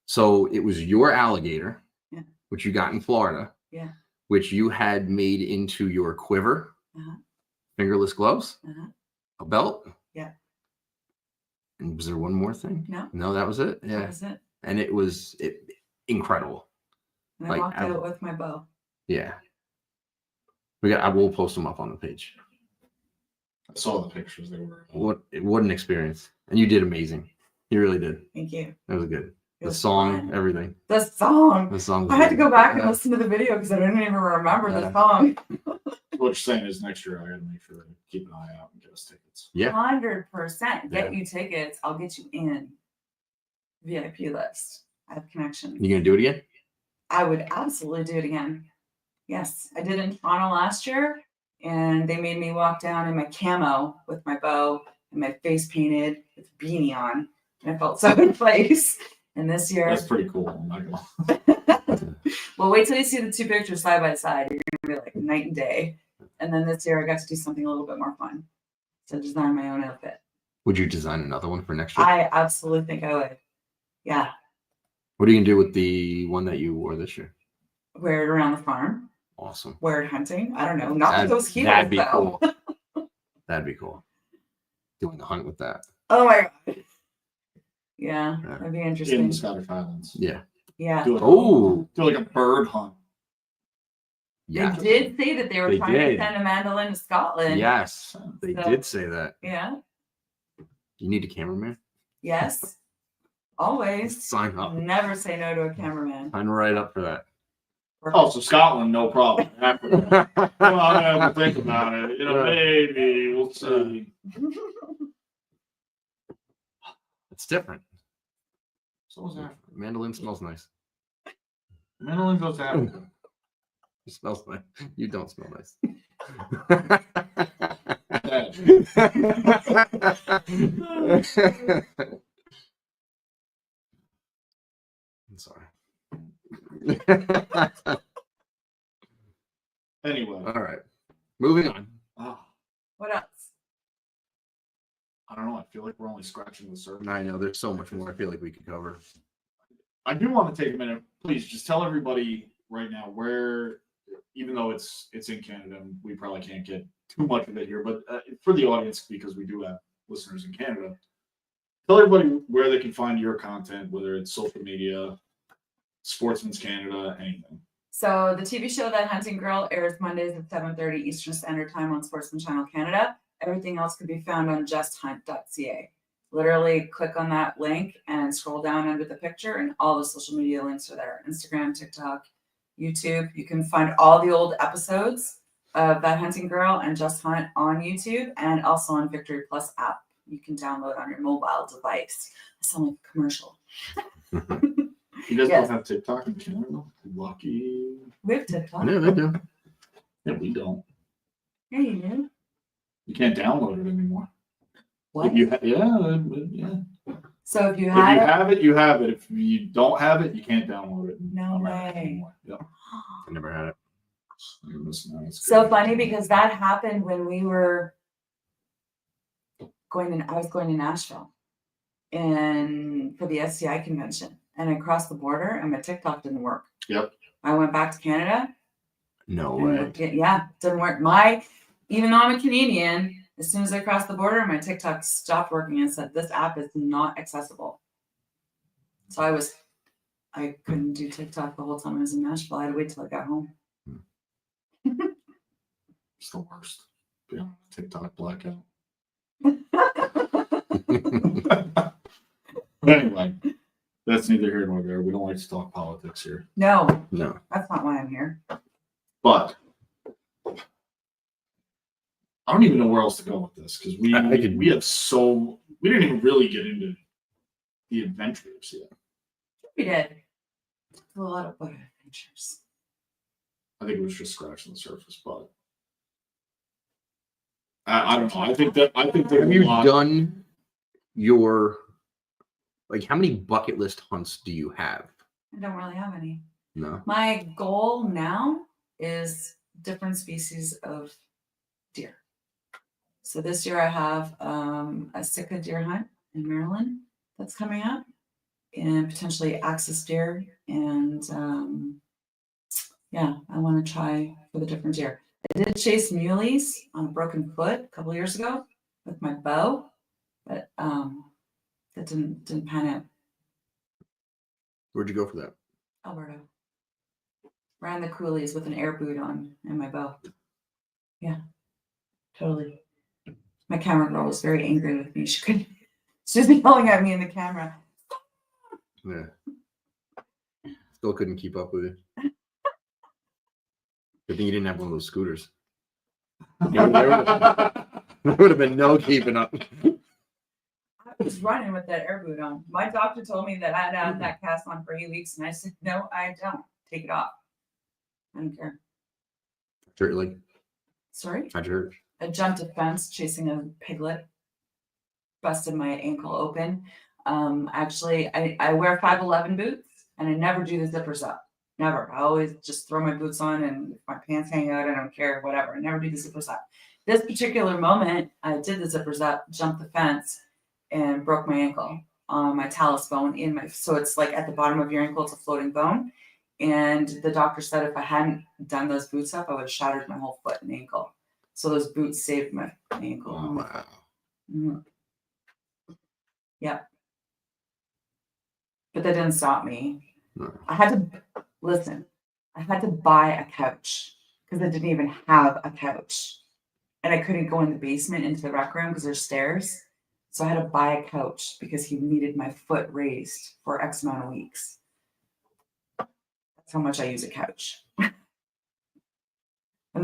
So it was your alligator, which you got in Florida, which you had made into your quiver, fingerless gloves, a belt. Yeah. And was there one more thing? No, that was it. Yeah. That was it. And it was incredible. And I walked out with my bow. Yeah. I will post them up on the page. I saw the pictures. They were what an experience. And you did amazing. You really did. Thank you. That was good. It The was song, fun. everything. The song. The song. I had to go back and listen to the video because I didn't even remember the song. What you're saying is next year I got to make sure to keep an eye out and get us tickets. Yeah. 100%. Get you tickets. I'll get you in. VIP list. I have connections. You gonna do it again? I would absolutely do it again. Yes. I did in Toronto last year, and they made me walk down in my camo with my bow and my face painted with a beanie on. And I felt so in place. And this year, That's pretty cool. I'm not gonna... Well, wait till you see the two pictures side by side. You're gonna be like night and day. And then this year I got to do something a little bit more fun. So design my own outfit. Would you design another one for next year? I absolutely think I would. Yeah. What are you gonna do with the one that you wore this year? Wear it around the farm. Awesome. Wear it hunting. I don't know. Not with those heels. That'd be though. cool. That'd be cool. Doing the hunt with that. Oh my god. Yeah, that'd be interesting. In the Scottish Highlands. Yeah. Yeah. Do like a bird hunt. Yeah. They did say that they were trying to send Amanda Lynn to Scotland. Yes, they did say that. Yeah. You need a cameraman? Yes. Always. Sign up. Never say no to a cameraman. Sign right up for that. Oh, so Scotland, no problem. Africa. Well, I have to think about it. Maybe we'll see. It's different. So is Africa. Mandolin smells nice. Mandolin goes to Africa. It smells nice. You don't smell nice. I'm sorry. Anyway. All right. Moving on. What else? I don't know. I feel like we're only scratching the surface. I know there's so much more I feel like we could cover. I do want to take a minute. Please just tell everybody right now where, even though it's in Canada and we probably can't get too much of it here, but for the audience, because we do have listeners in Canada, tell everybody where they can find your content, whether it's social media, Sportsman's Canada, anything. So the TV show That Hunting Girl airs Mondays at 7:30 Eastern Standard Time on Sportsman Channel Canada. Everything else can be found on justhunt.ca. Literally click on that link and scroll down under the picture, and all the social media links are there. Instagram, TikTok, YouTube. You can find all the old episodes of That Hunting Girl and Just Hunt on YouTube, and also on Victory Plus app. You can download on your mobile device. I sound like a commercial. You guys don't have TikTok in Canada? Lucky. We have TikTok. Yeah, they do. Yeah, we don't. Yeah, you do. You can't download it anymore. What? Yeah. So if you If had you it, have it, you have it. If you don't have it, you can't download it. No on Mac way. anymore. Yep. I never had it. You're missing out. It's so good. funny because that happened when we were I was going to Nashville and for the SCI convention, and I crossed the border and my TikTok didn't work. Yep. I went back to Canada. No and way. yeah, didn't work. Even though I'm a Canadian, as soon as I crossed the border, my TikTok stopped working and said this app is not accessible. So I couldn't do TikTok the whole time I was in Nashville. I had to wait till I got home. It's the worst. Yeah. TikTok blackout. Anyway, that's neither here nor there. We don't like to talk politics here. No, No. that's not why I'm here. But I don't even know where else to go with this because we didn't even really get into the adventures yet. We did a lot of boat adventures. I think it was just scratching the surface, but I don't know. I think that Have you done your how many bucket list hunts do you have? I don't really have any. No. My goal now is different species of deer. So this year I have a Sitka deer hunt in Maryland that's coming up, and potentially axis deer. And yeah, I want to try for the different deer. I did chase muleys on a broken foot a couple years ago with my bow, but that didn't pan out. Where'd you go for that? Alberta. Ran the coulees with an air boot on and my bow. Yeah, totally. My camera girl was very angry with me. She was yelling at me in the camera. Yeah. Still couldn't keep up with it. Good thing you didn't have one of those scooters. There would have been no keeping up. I was running with that air boot on. My doctor told me that I had to have that cast on for 8 weeks, and I said, no, I don't. Take it off. I don't care. Sorry? How'd you hurt? I jumped a fence chasing a piglet. Busted my ankle open. Actually, I wear 5'11" boots, and I never do the zippers up. Never. I always just throw my boots on, and if my pants hang out, I don't care, whatever. I never do the zippers up. This particular moment, I did the zippers up, jumped the fence, and broke my ankle on my talus bone so it's like at the bottom of your ankle, it's a floating bone. And the doctor said if I hadn't done those boots up, I would have shattered my whole foot and ankle. So those boots saved my ankle. Oh, wow. Mm-hmm. Yep. But that didn't stop me. No. I had to buy a couch because I didn't even have a couch. And I couldn't go in the basement into the rec room because there's stairs. So I had to buy a couch because he needed my foot raised for X amount of weeks. That's how much I use a couch. And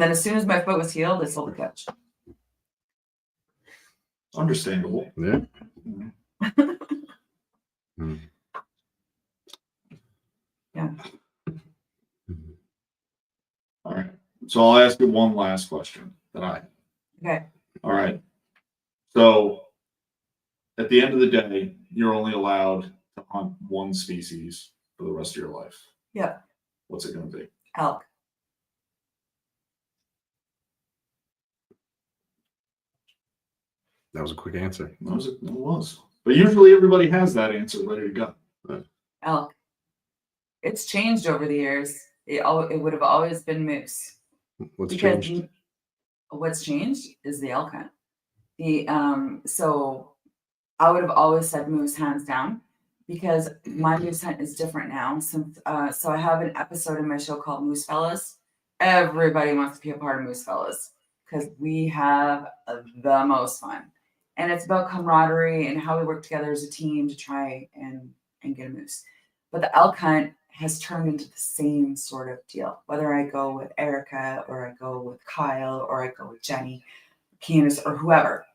then as soon as my foot was healed, I sold the couch. Understandable. Yeah. Yeah. All right. So I'll ask you one last question Okay. All right. So at the end of the day, you're only allowed to hunt one species for the rest of your life. Yep. What's it going to be? Elk. That was a quick answer. It was. But usually everybody has that answer ready to go. Right. Elk. It's changed over the years. It would have always been moose. What's changed? What's changed is the elk hunt. So I would have always said moose hands down because my moose hunt is different now. Since so I have an episode in my show called Moose Fellas. Everybody wants to be a part of Moose Fellas because we have the most fun. And it's about camaraderie and how we work together as a team to try and get a moose. But the elk hunt has turned into the same sort of deal. Whether I go with Erica or I go with Kyle or I go with Jenny, Candace, or whoever.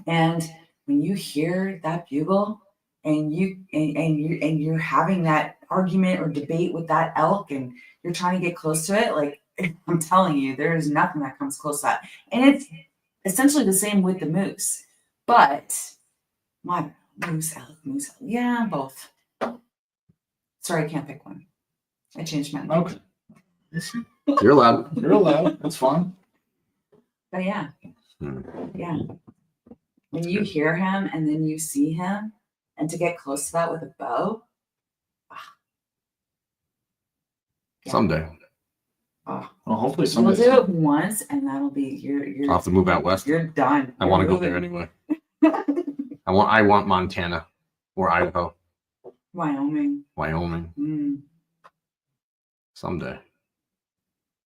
And when you hear that bugle and you're having that argument or debate with that elk and you're trying to get close to it, like I'm telling you, there is nothing that comes close to that. And it's essentially the same with the moose. But Moose, elk, moose. Elk. Yeah, both. Sorry, I can't pick one. I changed my mind. Okay. You're allowed. You're allowed. That's fine. But yeah, Hmm. yeah. When That's you good. hear him and then you see him, and to get close to that with a bow, yeah. Someday. oh, Well, hopefully you'll someday. do it once, and that'll be you're. I'll have to move out west. You're done. I want to go there anyway. I want Montana or Idaho, Wyoming. Wyoming Mm. someday.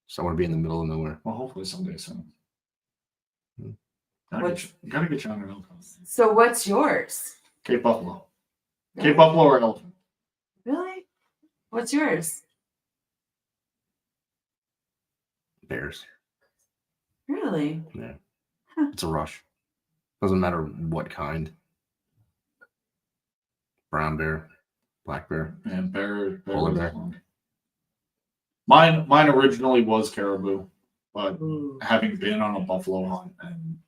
So I want to be in the middle of nowhere. Well, hopefully someday soon. Hmm. Gotta get you on an elk hunt. So what's yours? Cape Buffalo. Cape Buffalo or elephant? Really? What's yours? Bears. Really? Yeah. Huh. It's a rush. Doesn't matter what kind. Brown bear, black bear. And bear Polar was bear. fun. Mine originally was caribou, but Ooh. having been on a buffalo hunt and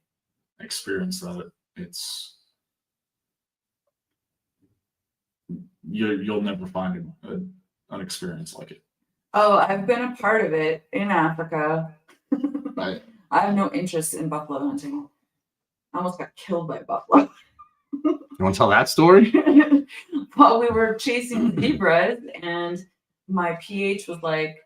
experienced that, you'll never find an experience like it. Oh, I've been a part of it in Africa. I I have no interest in buffalo hunting. I almost got killed by buffalo. You want to tell that story? While we were chasing zebras, and my PH was like,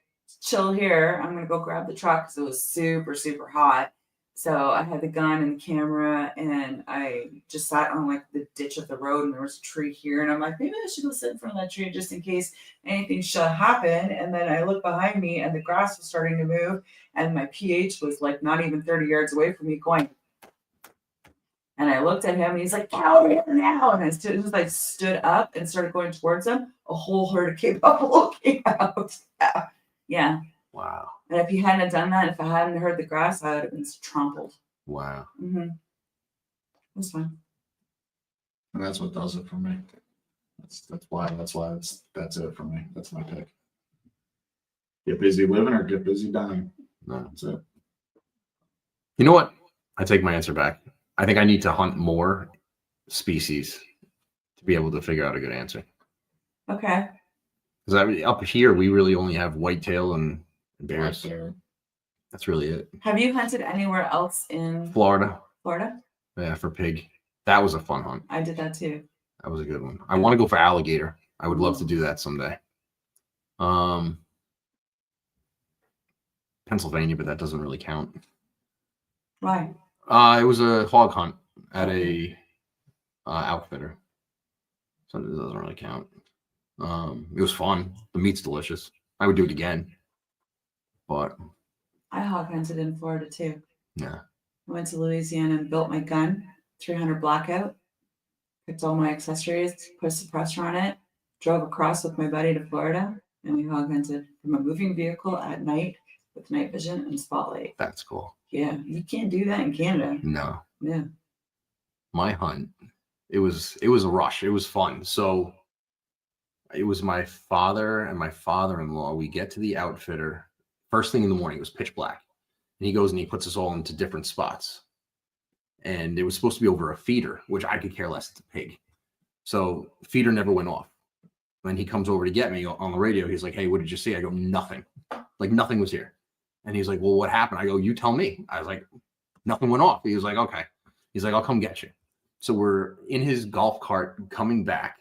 chill here. I'm going to go grab the truck because it was super, super hot. So I had the gun and the camera, and I just sat on like the ditch of the road, and there was a tree here. And I'm like, maybe I should go sit in front of that tree just in case anything should happen. And then I looked behind me, and the grass was starting to move, and my PH was like not even 30 yards away from me going. And I looked at him, and he's like, "Get over here now!" And I just like stood up and started going towards him. A whole herd of Cape Buffalo came out. Yeah. Wow. And if he hadn't done that, if I hadn't heard the grass, I would have been trampled. Wow. Mm-hmm. It was fun. and that's what does it for me. That's why that's it for me. That's my pick. Get busy living or get busy dying. No. That's it. You know what? I take my answer back. I think I need to hunt more species to be able to figure out a good answer. Okay. Because up here, we really only have whitetail and bears. Black bear. That's really it. Have you hunted anywhere else in Florida. Florida? Yeah, for pig. That was a fun hunt. I did that too. That was a good one. I want to go for alligator. I would love to do that someday. Pennsylvania, but that doesn't really count. Why? It was a hog hunt at a outfitter, so it doesn't really count. It was fun. The meat's delicious. I would do it again, but I hog hunted in Florida too. yeah, I went to Louisiana and built my gun, 300 blackout, picked all my accessories, put a suppressor on it, drove across with my buddy to Florida, and we hog hunted from a moving vehicle at night with night vision and spotlight. that's cool. Yeah, you can't do that in Canada. No, Yeah. my hunt, it was a rush. It was fun. So it was my father and my father-in-law. We get to the outfitter first thing in the morning. It was pitch black, and he goes and he puts us all into different spots. And it was supposed to be over a feeder, which I could care less. It's a pig. So feeder never went off. When he comes over to get me on the radio, he's like, "Hey, what did you see?" I go, "Nothing. Like nothing was here." And he's like, "Well, what happened?" I go, "You tell me." I was like, "Nothing went off." He was like, "Okay." He's like, "I'll come get you." So we're in his golf cart coming back.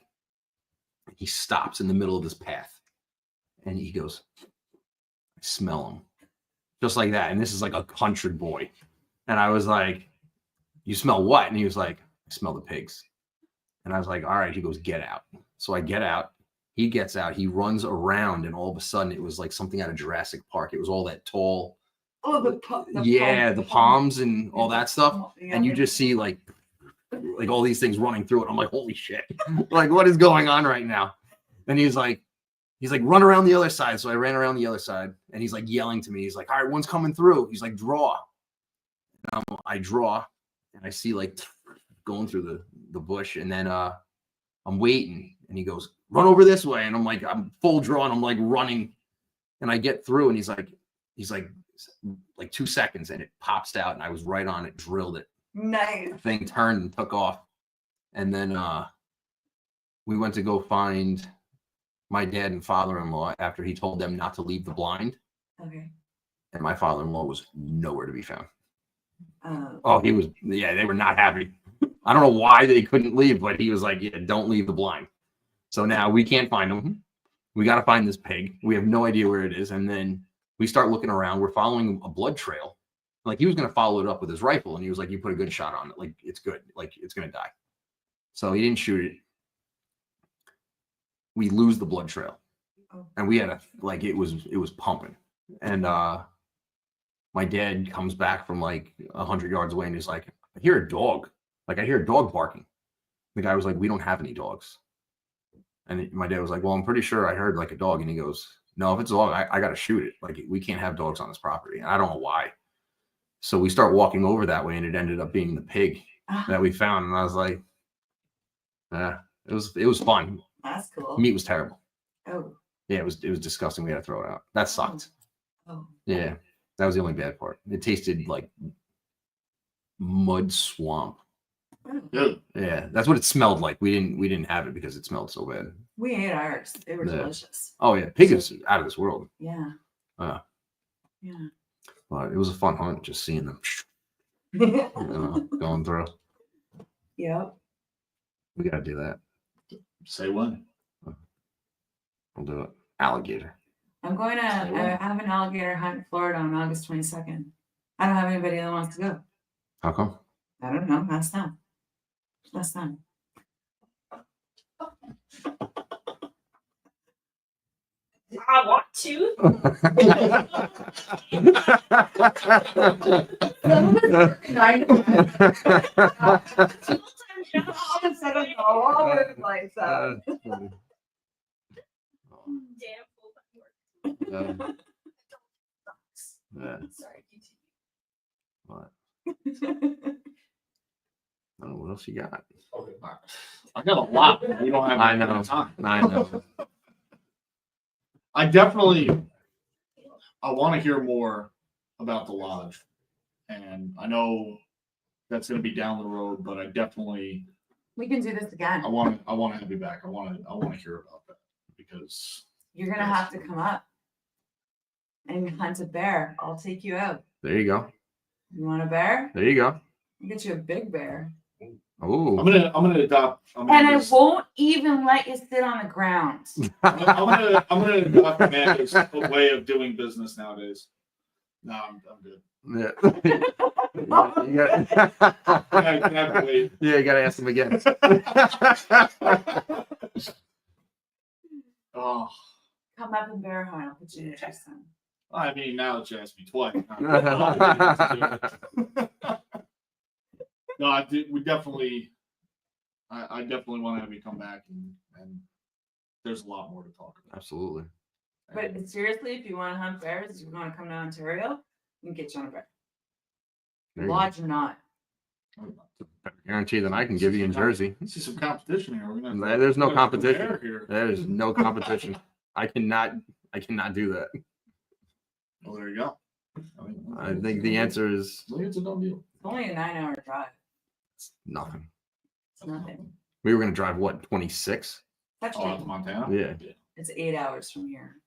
He stops in the middle of this path, and he goes, "I smell him," just like that. And this is like a country boy. And I was like, "You smell what?" And he was like, "I smell the pigs." And I was like, "All right." He goes, "Get out." So I get out. He gets out. He runs around, and all of a sudden, it was like something out of Jurassic Park. It was all that tall. Oh, the palms and all that stuff. Yeah. And you just see like all these things running through it. I'm like, holy shit. Like, what is going on right now? And he's like, run around the other side. So I ran around the other side, and he's like yelling to me. He's like, all right, one's coming through. He's like, draw. And I draw, and I see like going through the bush, and then I'm waiting, and he goes, run over this way. And I'm like, I'm full draw, and I'm like running, and I get through, and he's like 2 seconds, and it pops out, and I was right on it, drilled it. Nice. Thing turned and took off. And then we went to go find my dad and father-in-law after he told them not to leave the blind, Okay. and my father-in-law was nowhere to be found. Oh. Oh, he was. Yeah, they were not happy. I don't know why they couldn't leave, but he was like, "Yeah, don't leave the blind." So now we can't find him. We got to find this pig. We have no idea where it is, and then we start looking around. We're following a blood trail. Like he was going to follow it up with his rifle, and he was like, "You put a good shot on it. Like it's good. Like it's going to die." So he didn't shoot it. We lose the blood trail, and we had it was pumping, and my dad comes back from like 100 yards away, and he's like, "I hear a dog. Like I hear a dog barking." The guy was like, "We don't have any dogs," and my dad was like, "Well, I'm pretty sure I heard like a dog," and he goes, "No, if it's a dog, I got to shoot it. Like we can't have dogs on this property." And I don't know why. So we start walking over that way, and it ended up being the pig that we found. And I was like, "Yeah, it was fun." That's cool. Meat was terrible. Oh. Yeah, it was disgusting. We had to throw it out. That sucked. Oh. Yeah, that was the only bad part. It tasted like mud swamp. Yeah, that's what it smelled like. We didn't have it because it smelled so bad. We ate ours. They were delicious. Oh yeah, pig is out of this world. Yeah. Yeah. But it was a fun hunt just seeing them going through. Yep. We gotta do that. Say when. We'll do it. Alligator. I'm going to I have an alligator hunt in Florida on August 22nd. I don't have anybody that wants to go. How come? I don't know. That's them. That's them. I want to. Damn full-time work. Yeah. Sorry, What? Oh, what else you got? Okay. I got a lot. But we don't have I any know. time. I know. I want to hear more about the lodge, and I know that's going to be down the road, but I definitely We can do this again. I want to have you back. I want to hear about that because You're gonna have to come up and hunt a bear. I'll take you out. There you go. You want a bear? There you go. I'll get you a big bear. Oh. I'm gonna adopt. And I won't even let you sit on the ground. I'm gonna adopt Amanda's way of doing business nowadays. No, I'm good. Yeah. Can I wait? Yeah, you gotta ask him again. Oh, Come up and bear hunt. I'll put you in Jason. I mean, now that you asked me twice. No, we definitely. I definitely want to have you come back, and there's a lot more to talk about. Absolutely. But seriously, if you want to hunt bears, if you want to come to Ontario, we can get you on a bear. There you go. Lodge or not. Guarantee that I can give you in Jersey. See some competition here. We're gonna There's no we're gonna compare competition. here. There's no competition. I cannot do that. Well, there you go. I think the answer is It's a done deal. It's only a 9-hour drive. nothing. It's nothing. We were gonna drive what, 26? That's Oh, that's Montana. Yeah. It's 8 hours from here.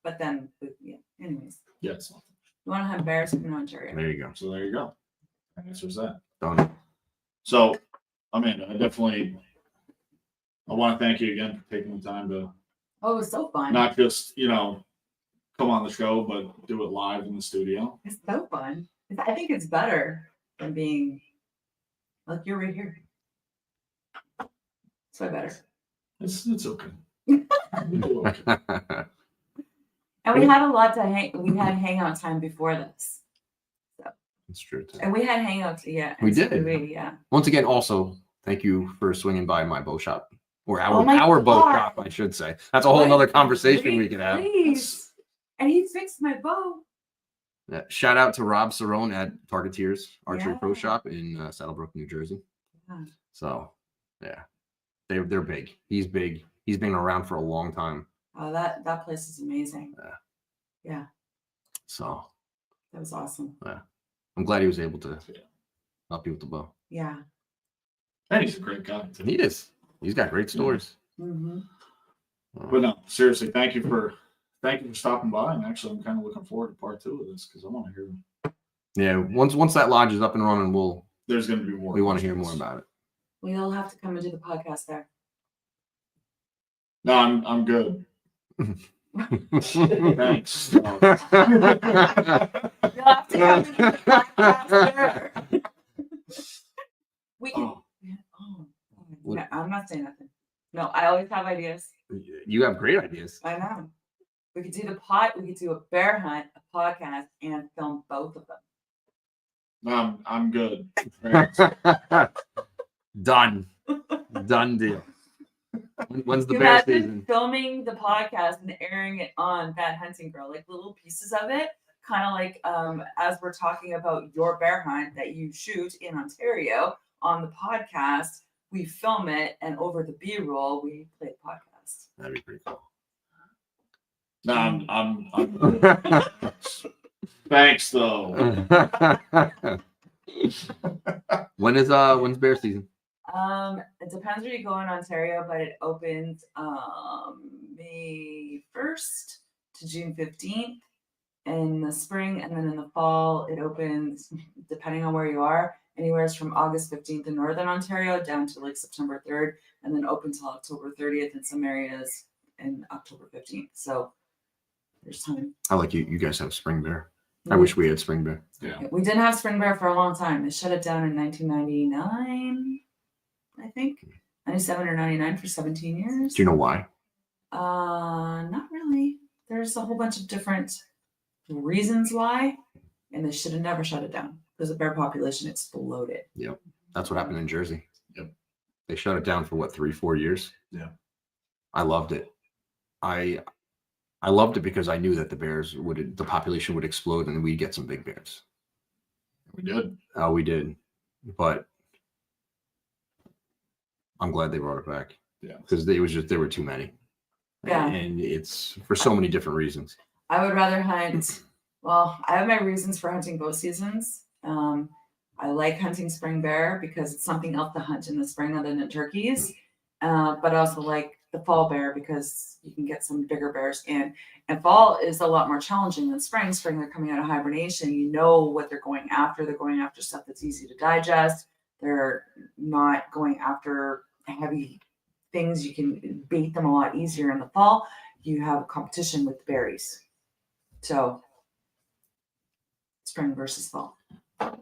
But then, yeah. Anyways, Yeah, it's nothing. you want to have bears come to Ontario? There you go. So there you go. And this was that. Done. So, Amanda, I want to thank you again for taking the time to Oh, it was so fun. not just, come on the show, but do it live in the studio. It's so fun. I think it's better than being like you're right here. It's way better. It's okay. And we had a lot to we had hangout time before this. It's true too. And we had hangouts, yeah. We and so did. yeah. Once again, also thank you for swinging by my bow shop, or Oh my our bow God. shop, I should say. That's a whole nother conversation we could have. Please. And he fixed my bow. Yeah. Shout out to Rob Cerrone at Targeteers Archery Yeah. Pro Shop in Saddlebrook, New Jersey. Yeah. So, yeah, they're big. He's big. He's been around for a long time. Oh, that place is amazing. Yeah, So that was awesome. I'm glad he was able to help you with the bow. Yeah. And he's a great guy. Too. He is. He's got great stories. Mm-hmm. But no, seriously, thank you for stopping by. And actually, I'm kind of looking forward to part 2 of this because I want to hear. Yeah, once that lodge is up and running, There's going to be more. we want to hear more about it. We'll have to come and do the podcast there. No, I'm good. Thanks. You'll have to come and do the podcast there. We can. Oh, No, I'm not saying nothing. No, I always have ideas. You have great ideas. I know. We could do we could do a bear hunt, a podcast, and film both of them. I'm good. Done deal. When's the You bear imagine season? filming the podcast and airing it on Bad Hunting Girl, like little pieces of it, kind of like as we're talking about your bear hunt that you shoot in Ontario on the podcast, we film it, and over the B-roll we play the podcast. That'd be pretty cool. No, I'm thanks though. When's bear season? It depends where you go in Ontario, but it opens May 1st to June 15th in the spring, and then in the fall it opens, depending on where you are, anywhere from August 15th in Northern Ontario down to like September 3rd, and then open till October 30th in some areas and October 15th. So there's time. I like you guys have spring bear. I wish we had spring bear. Yeah. We didn't have spring bear for a long time. They shut it down in 1999, I think. 97 or 99 for 17 years. Do you know why? Not really. There's a whole bunch of different reasons why, and they should have never shut it down because the bear population exploded. Yep. That's what happened in Jersey. Yep. They shut it down for what, 3-4 years? Yeah. I loved it. I loved it because I knew that the population would explode and we'd get some big bears. We did. Oh, we did. But I'm glad they brought it back. Yeah. Because there were too many. Yeah. And it's for so many different reasons. I would rather hunt. Well, I have my reasons for hunting both seasons. I like hunting spring bear because it's something else to hunt in the spring other than turkeys. But I also like the fall bear because you can get some bigger bears in. And fall is a lot more challenging than spring. Spring, they're coming out of hibernation. You know what they're going after. They're going after stuff that's easy to digest. They're not going after heavy things. You can bait them a lot easier in the fall. You have a competition with the berries. So spring versus fall.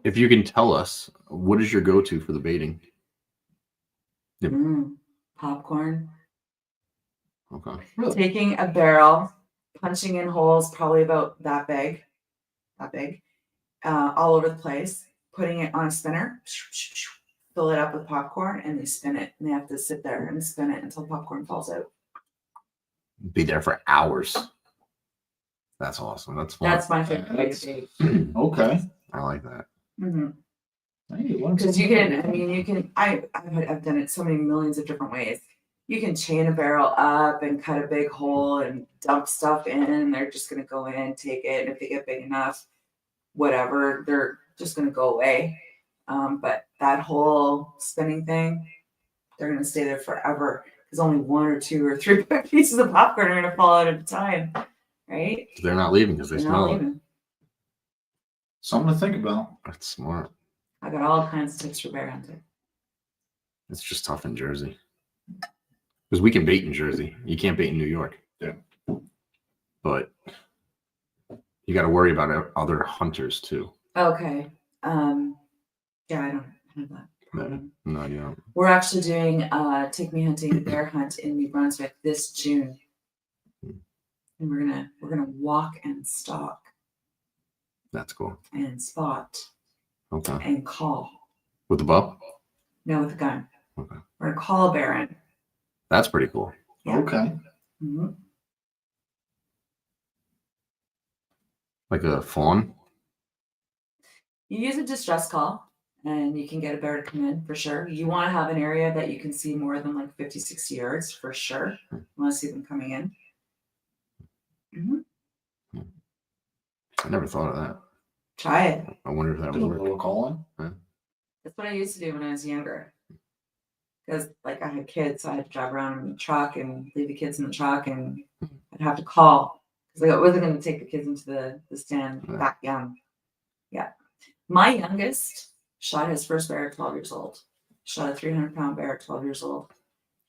If you can tell us, what is your go-to for the baiting? Yep. Popcorn. Okay. Really? Taking a barrel, punching in holes probably about that big, all over the place, putting it on a spinner, fill it up with popcorn, and they spin it. And they have to sit there and spin it until popcorn falls out. Be there for hours. That's awesome. That's fun. That's my favorite way to bait. Okay. I like that. Because you can, I've done it so many millions of different ways. You can chain a barrel up and cut a big hole and dump stuff in, and they're just going to go in, take it. And if they get big enough, whatever, they're just going to go away. But that whole spinning thing, they're going to stay there forever because only 1 or 2 or 3 pieces of popcorn are going to fall out at a time, right? They're not leaving because they They're smell not it. leaving. Something to think about. That's smart. I got all kinds of tips for bear hunting. It's just tough in Jersey. Because we can bait in Jersey. You can't bait in New York. Yeah. But you got to worry about other hunters too. Okay. Yeah, I don't have that problem. No, you don't. We're actually doing Take Me Hunting bear hunt in New Brunswick this June. And we're gonna walk and stalk That's cool. and spot Okay. and call. With the bow? No, with a gun. Okay. We're gonna call a bear in. That's pretty cool. Yeah. Okay. Mm-hmm. Like a fawn? You use a distress call and you can get a bear to come in for sure. You want to have an area that you can see more than like 50, 60 yards for sure. You want to see them coming in. Mm-hmm. I never thought of that. Try it. I wonder if that Do would a work. little calling. That's what I used to do when I was younger. because like I had kids, so I had to drive around in the truck and leave the kids in the truck, and I'd have to call because I wasn't going to take the kids into the stand Yeah. that young. Yeah, my youngest shot his first bear at 12 years old. Shot a 300-pound bear at 12 years old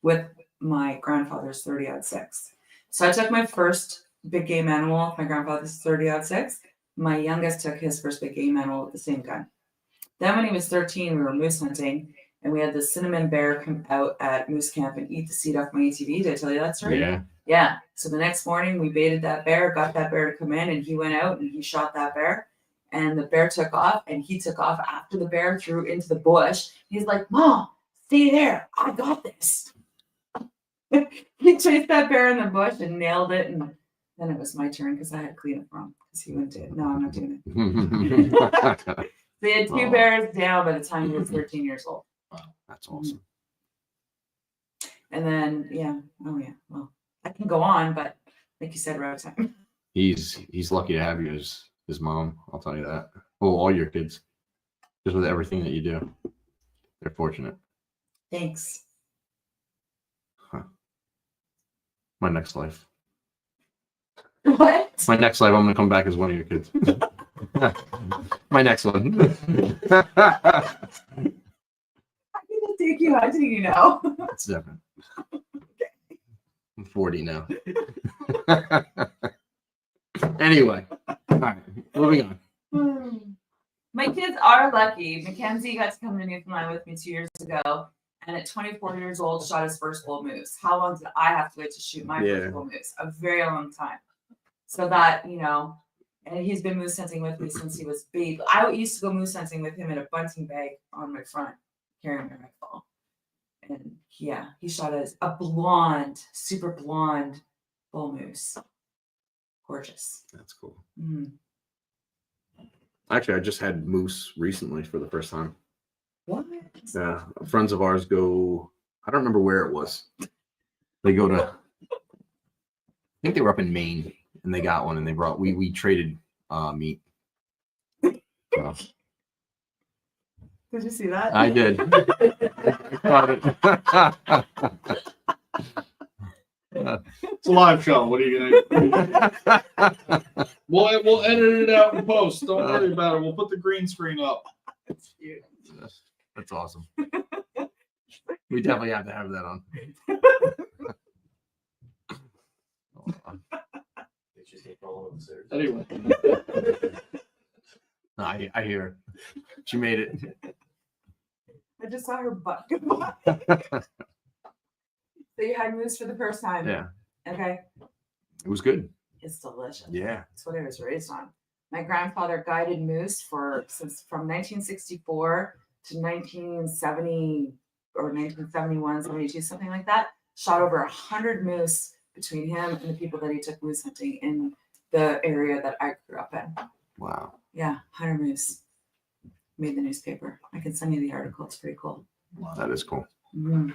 with my grandfather's 30-06. So I took my first big game animal with my grandfather's 30-06. My youngest took his first big game animal with the same gun. Then when he was 13, we were moose hunting, and we had the cinnamon bear come out at moose camp and eat the seat off my ATV. Did I tell you that story? Yeah. Yeah. So the next morning we baited that bear, got that bear to come in, and he went out and he shot that bear. And the bear took off, and he took off after the bear, threw into the bush. He's like, "Mom, stay there. I got this." He chased that bear in the bush and nailed it. And then it was my turn because I had to clean it for him because he went to, no, I'm not doing it. They had two bears down by the time he was 13 years old. Wow, that's awesome. And then, well, I can go on, but like you said, road time. He's lucky to have you as his mom. I'll tell you that. Well, all your kids, just with everything that you do, they're fortunate. Thanks. My next life. What? My next life, I'm gonna come back as one of your kids. My next one. I can take you hunting, you know. That's different. I'm 40 now. Anyway, all right, moving on. My kids are lucky. Mackenzie got to come to Newfoundland with me 2 years ago, and at 24 years old, shot his first bull moose. How long did I have to wait to shoot my first bull moose? A very long time. So that, and he's been moose hunting with me since he was baby. I used to go moose hunting with him in a bunting bag on my front, carrying my rifle. And yeah, he shot a blonde, super blonde bull moose. Gorgeous. That's cool. Mm. Actually, I just had moose recently for the first time. What? Yeah, friends of ours go. I don't remember where it was. They go to. I think they were up in Maine, and they got one, and they brought. We traded meat. So, Did you see that? I did. I It's a live show. What are you gonna do? We'll edit it out and post. Don't worry about it. We'll put the green screen up. That's awesome. We definitely have to have that on. Anyway. I hear her. She made it. I just saw her butt. So you had moose for the first time? Yeah. Okay. It was good. It's delicious. Yeah. That's what I was raised on. My grandfather guided moose from 1964 to 1970 or 1971, 72, something like that. Shot over 100 moose between him and the people that he took moose hunting in the area that I grew up in. Wow. Yeah, 100 moose. Made the newspaper. I can send you the article. It's pretty cool. Wow, that is cool. Mm-hmm.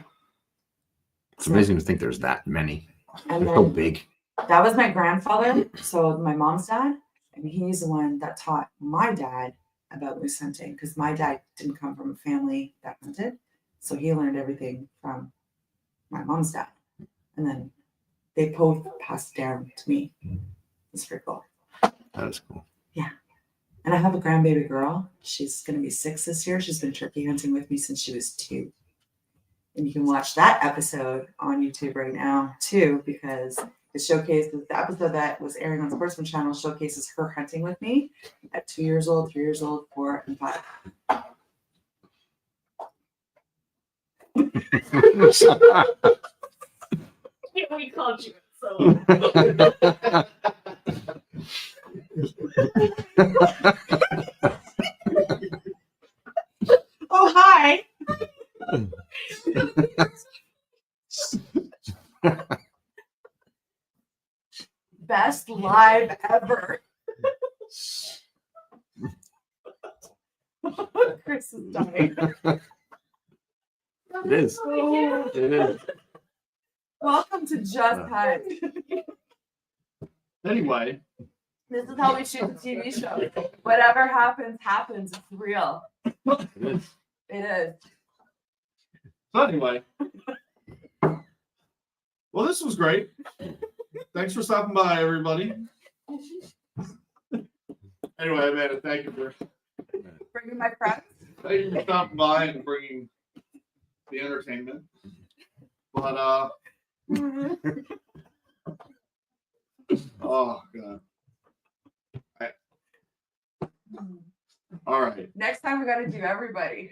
It's amazing to think there's that many. And They're so then big. that was my grandfather, so my mom's dad, and he's the one that taught my dad about moose hunting because my dad didn't come from a family that hunted, so he learned everything from my mom's dad, and then they both passed down to me. It's pretty cool. That is cool. Yeah, and I have a grandbaby girl. She's going to be 6 this year. She's been turkey hunting with me since she was 2. And you can watch that episode on YouTube right now, too, because it showcases the episode that was airing on Sportsman Channel showcases her hunting with me at 2 years old, 3 years old, 4, and 5. We called you so. Oh, hi. Best live ever. Chris is dying. It is. It is. Welcome to Just Hunt. Anyway, This is how we shoot the TV show. Whatever happens, happens. It's real. It is. It is. So anyway, well, this was great. Thanks for stopping by, everybody. Anyway, Amanda, thank you for Bringing my friends. stopping by and bringing the entertainment. But oh god. All right. Next time we got to do everybody.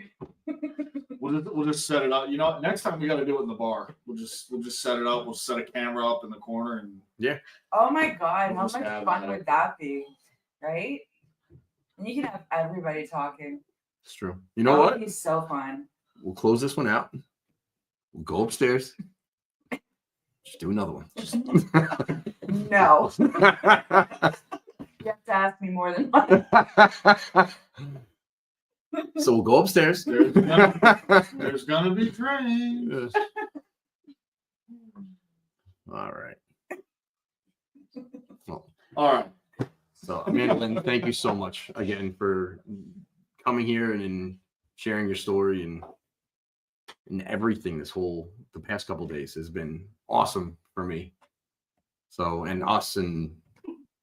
We'll just set it up. You know, next time we got to do it in the bar. We'll just set it up. We'll set a camera up in the corner and Oh my God, how Just much have fun that. would that be? Right? And you can have everybody talking. It's true. You know That what? would be so fun. We'll close this one out. We'll go upstairs. Just do another one. No. You have to ask me more than once. So we'll go upstairs. there's gonna be drinks. All right. Well, All right. so Amanda Lynn, thank you so much again for coming here and sharing your story and everything. The past couple of days has been awesome for me. So and us and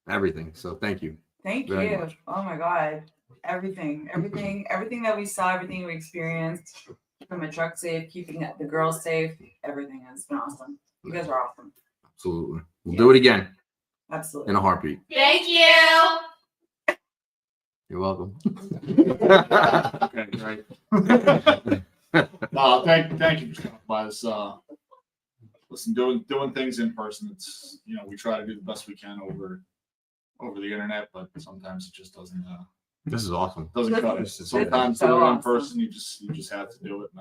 everything. So thank you. Thank Very you. much. Oh my God. Everything that we saw, everything we experienced, keeping my truck safe, keeping the girls safe, everything has been awesome. You guys are awesome. Absolutely. We'll do it again Absolutely. in a heartbeat. Thank you. You're welcome. Okay, great. No, thank you for coming by. This listen, doing things in person. It's we try to do the best we can over the internet, but sometimes it just doesn't This is awesome. cut it. This is Sometimes so doing it in awesome. person, you just have to do it. And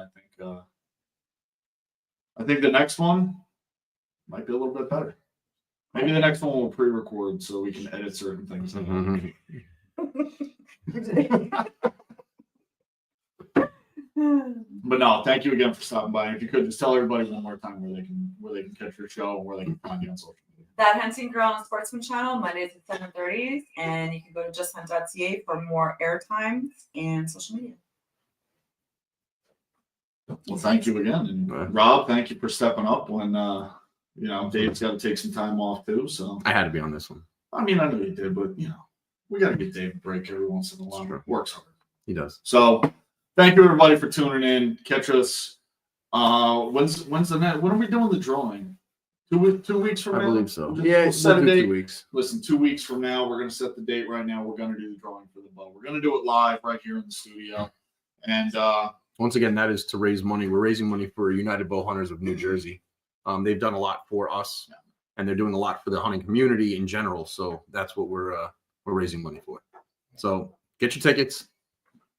I think the next one might be a little bit better. Maybe the next one will pre-record so we can edit certain things. Mhm. But no, thank you again for stopping by. And if you could just tell everybody one more time where they can catch your show and where they can find you on social media. That Hunting Girl on Sportsman channel, Mondays at 7:30, and you can go to justhunt.ca for more airtime and social media. Well, thank you again, and Rob, thank you for stepping up when Dave's got to take some time off too. So I had to be on this one. I mean, I know you did, but we got to give Dave a break every once in a while. Sure. Works hard. He does. So thank you everybody for tuning in. Catch us. When's the next? When are we doing the drawing? 2 weeks from I now. believe so. We'll set a we'll do date. 2 weeks. Listen, 2 weeks from now, we're going to set the date right now. We're going to do the drawing for the bow. We're going to do it live right here in the studio. And Once again, that is to raise money. We're raising money for United Bow Hunters of New Jersey. They've done a lot for us, and they're doing a lot for the hunting community in general. So that's what we're raising money for. So get your tickets.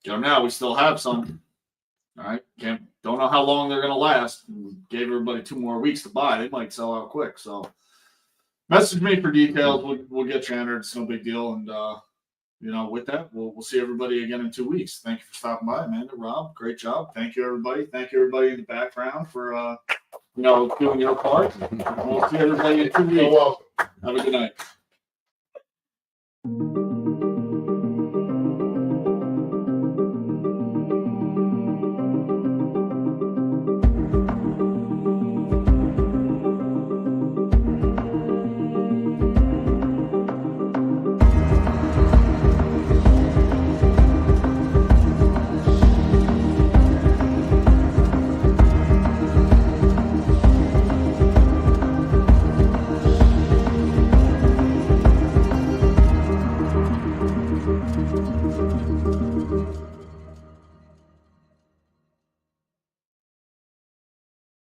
get them now. We still have some. All right. Don't know how long they're going to last. We gave everybody 2 more weeks to buy. They might sell out quick. So message me for details. We'll get you entered. It's no big deal. And, with that, we'll see everybody again in 2 weeks. Thank you for stopping by, Amanda, Rob. Great job. Thank you, everybody. Thank you, everybody in the background for, doing your part. And we'll see everybody in 2 weeks. Have a good night.